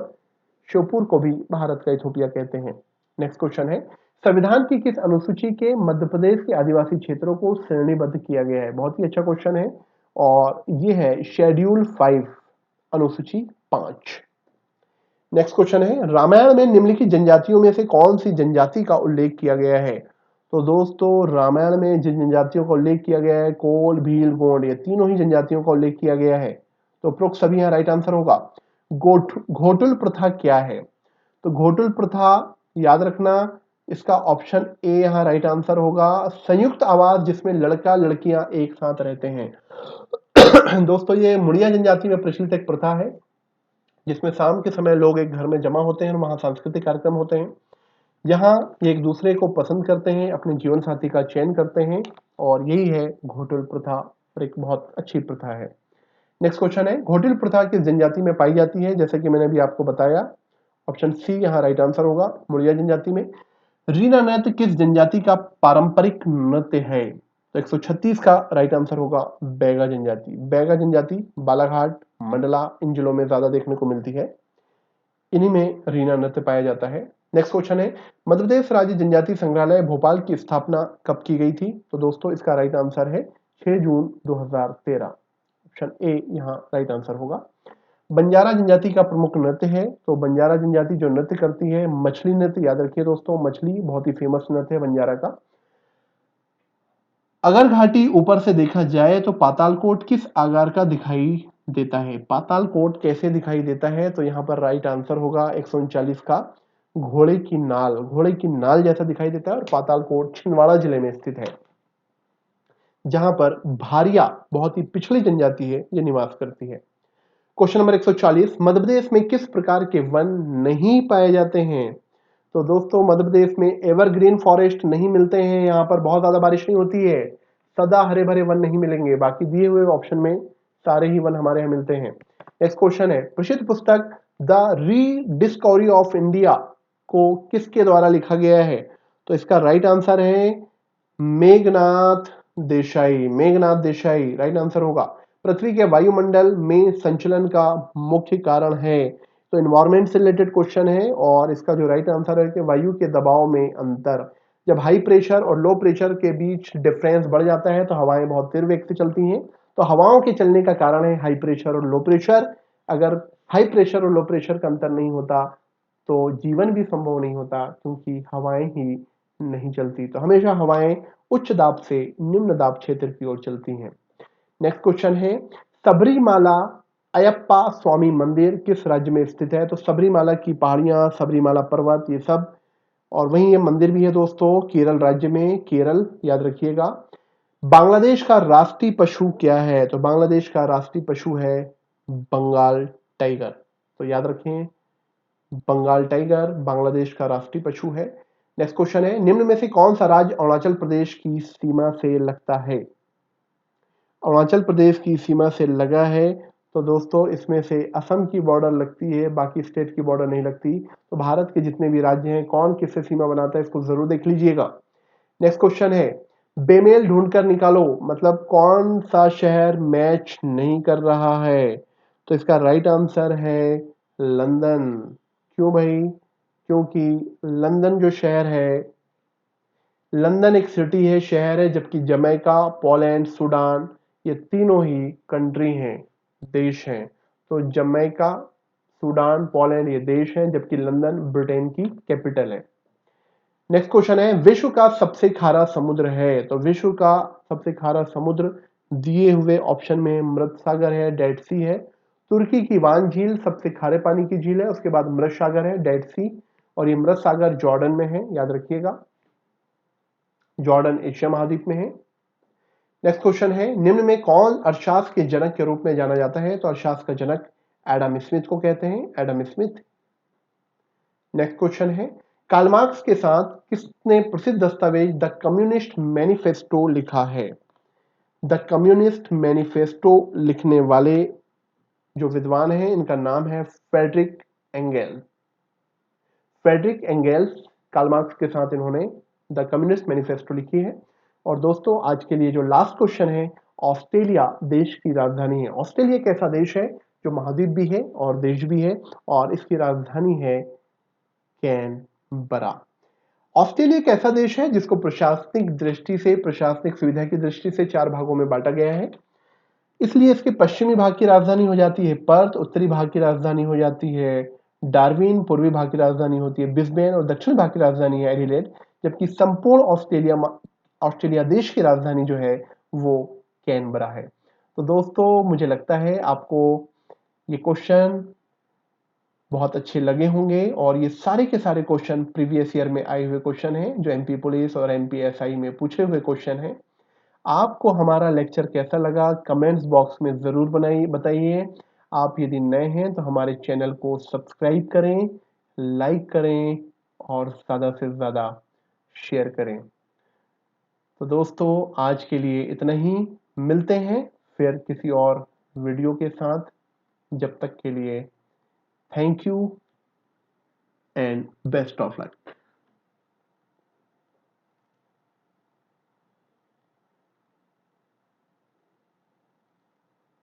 शिवपुर को भी भारत का इथोपिया कहते हैं। नेक्स्ट क्वेश्चन है, संविधान की किस अनुसूची के मध्य प्रदेश के आदिवासी क्षेत्रों को श्रेणीबद्ध किया गया है? बहुत ही अच्छा क्वेश्चन है और ये है शेड्यूल 5 अनुसूची 5। नेक्स्ट क्वेश्चन है, रामायण में निम्नलिखित जनजातियों में से कौन सी जनजाति का उल्लेख किया गया है? तो दोस्तों रामायण में जिन जनजातियों का उल्लेख किया गया है कोल, भील, गोंड, ये तीनों ही जनजातियों का उल्लेख किया गया है। तो उपरोक्त सभी यहाँ राइट आंसर होगा। घोटुल प्रथा क्या है? तो घोटुल प्रथा याद रखना, इसका ऑप्शन ए यहाँ राइट आंसर होगा। संयुक्त आवास जिसमें लड़का लड़कियां एक साथ रहते हैं। दोस्तों ये मुड़िया जनजाति में प्रचलित एक प्रथा है जिसमें शाम के समय लोग एक घर में जमा होते हैं और वहां सांस्कृतिक कार्यक्रम होते हैं। यहाँ ये एक दूसरे को पसंद करते हैं, अपने जीवन साथी का चयन करते हैं और यही है घोटुल प्रथा और एक बहुत अच्छी प्रथा है। नेक्स्ट क्वेश्चन है, घोटुल प्रथा किस जनजाति में पाई जाती है? जैसे कि मैंने अभी आपको बताया, ऑप्शन सी यहाँ राइट आंसर होगा, मुड़िया जनजाति में। रीना नृत्य किस जनजाति का पारंपरिक नृत्य है? तो 136 का राइट आंसर होगा बैगा जनजाति। बैगा जनजाति बालाघाट, मंडला इन जिलों में ज्यादा देखने को मिलती है। इन्हीं में रीना नृत्य पाया जाता है। नेक्स्ट क्वेश्चन है, मध्य प्रदेश राज्य जनजाति संग्रहालय भोपाल की स्थापना कब की गई थी? तो दोस्तों इसका राइट आंसर है 6 जून 2013। ऑप्शन ए यहाँ राइट आंसर होगा। बंजारा जनजाति का प्रमुख नृत्य है, तो बंजारा जनजाति जो नृत्य करती है मछली नृत्य, याद रखिए दोस्तों, मछली बहुत ही फेमस नृत्य है बंजारा का। अगर घाटी ऊपर से देखा जाए तो पातालकोट किस आकार का दिखाई देता है? पातालकोट कैसे दिखाई देता है? तो यहाँ पर राइट आंसर होगा 139 का घोड़े की नाल, घोड़े की नाल जैसा दिखाई देता है। और पातालकोट छिंदवाड़ा जिले में स्थित है, जहां पर भारिया बहुत ही पिछड़ी जनजाति है ये निवास करती है। क्वेश्चन नंबर 140, मध्य प्रदेश में किस प्रकार के वन नहीं पाए जाते हैं? तो दोस्तों मध्य प्रदेश में एवरग्रीन फॉरेस्ट नहीं मिलते हैं, यहाँ पर बहुत ज्यादा बारिश नहीं होती है, सदा हरे भरे वन नहीं मिलेंगे। बाकी दिए हुए ऑप्शन में सारे ही वन हमारे यहाँ मिलते हैं। नेक्स्ट क्वेश्चन है, प्रसिद्ध पुस्तक द रीडिस्कवरी ऑफ इंडिया को किसके द्वारा लिखा गया है? तो इसका राइट आंसर है मेघनाथ देसाई, मेघनाथ देसाई राइट आंसर होगा। पृथ्वी के वायुमंडल में संचलन का मुख्य कारण है, तो इन्वायरमेंट से रिलेटेड क्वेश्चन है और इसका जो राइट आंसर है कि वायु के दबाव में अंतर। जब हाई प्रेशर और लो प्रेशर के बीच डिफरेंस बढ़ जाता है तो हवाएं बहुत तेज वेग से चलती हैं, तो हवाओं के चलने का कारण है हाई प्रेशर और लो प्रेशर। अगर हाई प्रेशर और लो प्रेशर का अंतर नहीं होता तो जीवन भी संभव नहीं होता, क्योंकि हवाएं ही नहीं चलती। तो हमेशा हवाएं उच्च दाब से निम्न दाब क्षेत्र की ओर चलती हैं। नेक्स्ट क्वेश्चन है, सबरीमाला अयप्पा स्वामी मंदिर किस राज्य में स्थित है? तो सबरीमाला की पहाड़ियां, सबरीमाला पर्वत, ये सब, और वहीं ये मंदिर भी है दोस्तों केरल राज्य में, केरल याद रखिएगा। बांग्लादेश का राष्ट्रीय पशु क्या है? तो बांग्लादेश का राष्ट्रीय पशु है बंगाल टाइगर, तो याद रखें बंगाल टाइगर बांग्लादेश का राष्ट्रीय पशु है। नेक्स्ट क्वेश्चन है, निम्न में से कौन सा राज्य अरुणाचल प्रदेश की सीमा से लगता है? अरुणाचल प्रदेश की सीमा से लगा है, तो दोस्तों इसमें से असम की बॉर्डर लगती है, बाकी स्टेट की बॉर्डर नहीं लगती। तो भारत के जितने भी राज्य हैं कौन किससे सीमा बनाता है इसको जरूर देख लीजिएगा। नेक्स्ट क्वेश्चन है, बेमेल ढूंढ कर निकालो, मतलब कौन सा शहर मैच नहीं कर रहा है? तो इसका राइट आंसर है लंदन। क्यों भाई? क्योंकि लंदन जो शहर है, लंदन एक सिटी है, शहर है, जबकि जमैका, पोलैंड, सूडान ये तीनों ही कंट्री हैं, देश हैं। तो जमैका, सूडान, पोलैंड ये देश हैं, जबकि लंदन ब्रिटेन की कैपिटल है। नेक्स्ट क्वेश्चन है, विश्व का सबसे खारा समुद्र है? तो विश्व का सबसे खारा समुद्र दिए हुए ऑप्शन में मृत सागर है, डेड सी है। तुर्की की वान झील सबसे खारे पानी की झील है, उसके बाद मृत सागर है, डेड सी, और ये मृत सागर जॉर्डन में है, याद रखिएगा जॉर्डन एशिया महाद्वीप में है। नेक्स्ट क्वेश्चन है, निम्न में कौन अर्थशास्त्र के जनक के रूप में जाना जाता है? तो अर्थशास्त्र का जनक एडम स्मिथ को कहते हैं, एडम स्मिथ। नेक्स्ट क्वेश्चन है, कार्ल मार्क्स के साथ किसने प्रसिद्ध दस्तावेज द कम्युनिस्ट मैनिफेस्टो लिखा है? द कम्युनिस्ट मैनिफेस्टो लिखने वाले जो विद्वान हैं इनका नाम है Frederick Engels. Frederick Engels Karl Marx के साथ इन्होंने द कम्युनिस्ट मैनिफेस्टो लिखी है। और दोस्तों आज के लिए जो लास्ट क्वेश्चन है, ऑस्ट्रेलिया देश की राजधानी है। ऑस्ट्रेलिया एक ऐसा देश है जो महाद्वीप भी है और देश भी है, और इसकी राजधानी है कैनबरा। ऑस्ट्रेलिया एक ऐसा देश है जिसको प्रशासनिक दृष्टि से, प्रशासनिक सुविधा की दृष्टि से 4 भागों में बांटा गया है। इसलिए इसके पश्चिमी भाग की राजधानी हो जाती है पर्थ, उत्तरी भाग की राजधानी हो जाती है डार्विन, पूर्वी भाग की राजधानी होती है ब्रिस्बेन, और दक्षिण भाग की राजधानी है एडिलेड। जबकि संपूर्ण ऑस्ट्रेलिया देश की राजधानी जो है वो कैनबरा है। तो दोस्तों मुझे लगता है आपको ये क्वेश्चन बहुत अच्छे लगे होंगे, और ये सारे के सारे क्वेश्चन प्रीवियस ईयर में आए हुए क्वेश्चन हैं, जो एमपी पुलिस और एमपीएसआई में पूछे हुए क्वेश्चन हैं। आपको हमारा लेक्चर कैसा लगा कमेंट्स बॉक्स में जरूर बताइए। आप यदि नए हैं तो हमारे चैनल को सब्सक्राइब करें, लाइक करें और ज़्यादा से ज़्यादा शेयर करें। तो दोस्तों आज के लिए इतना ही, मिलते हैं फिर किसी और वीडियो के साथ। जब तक के लिए thank you and best of luck.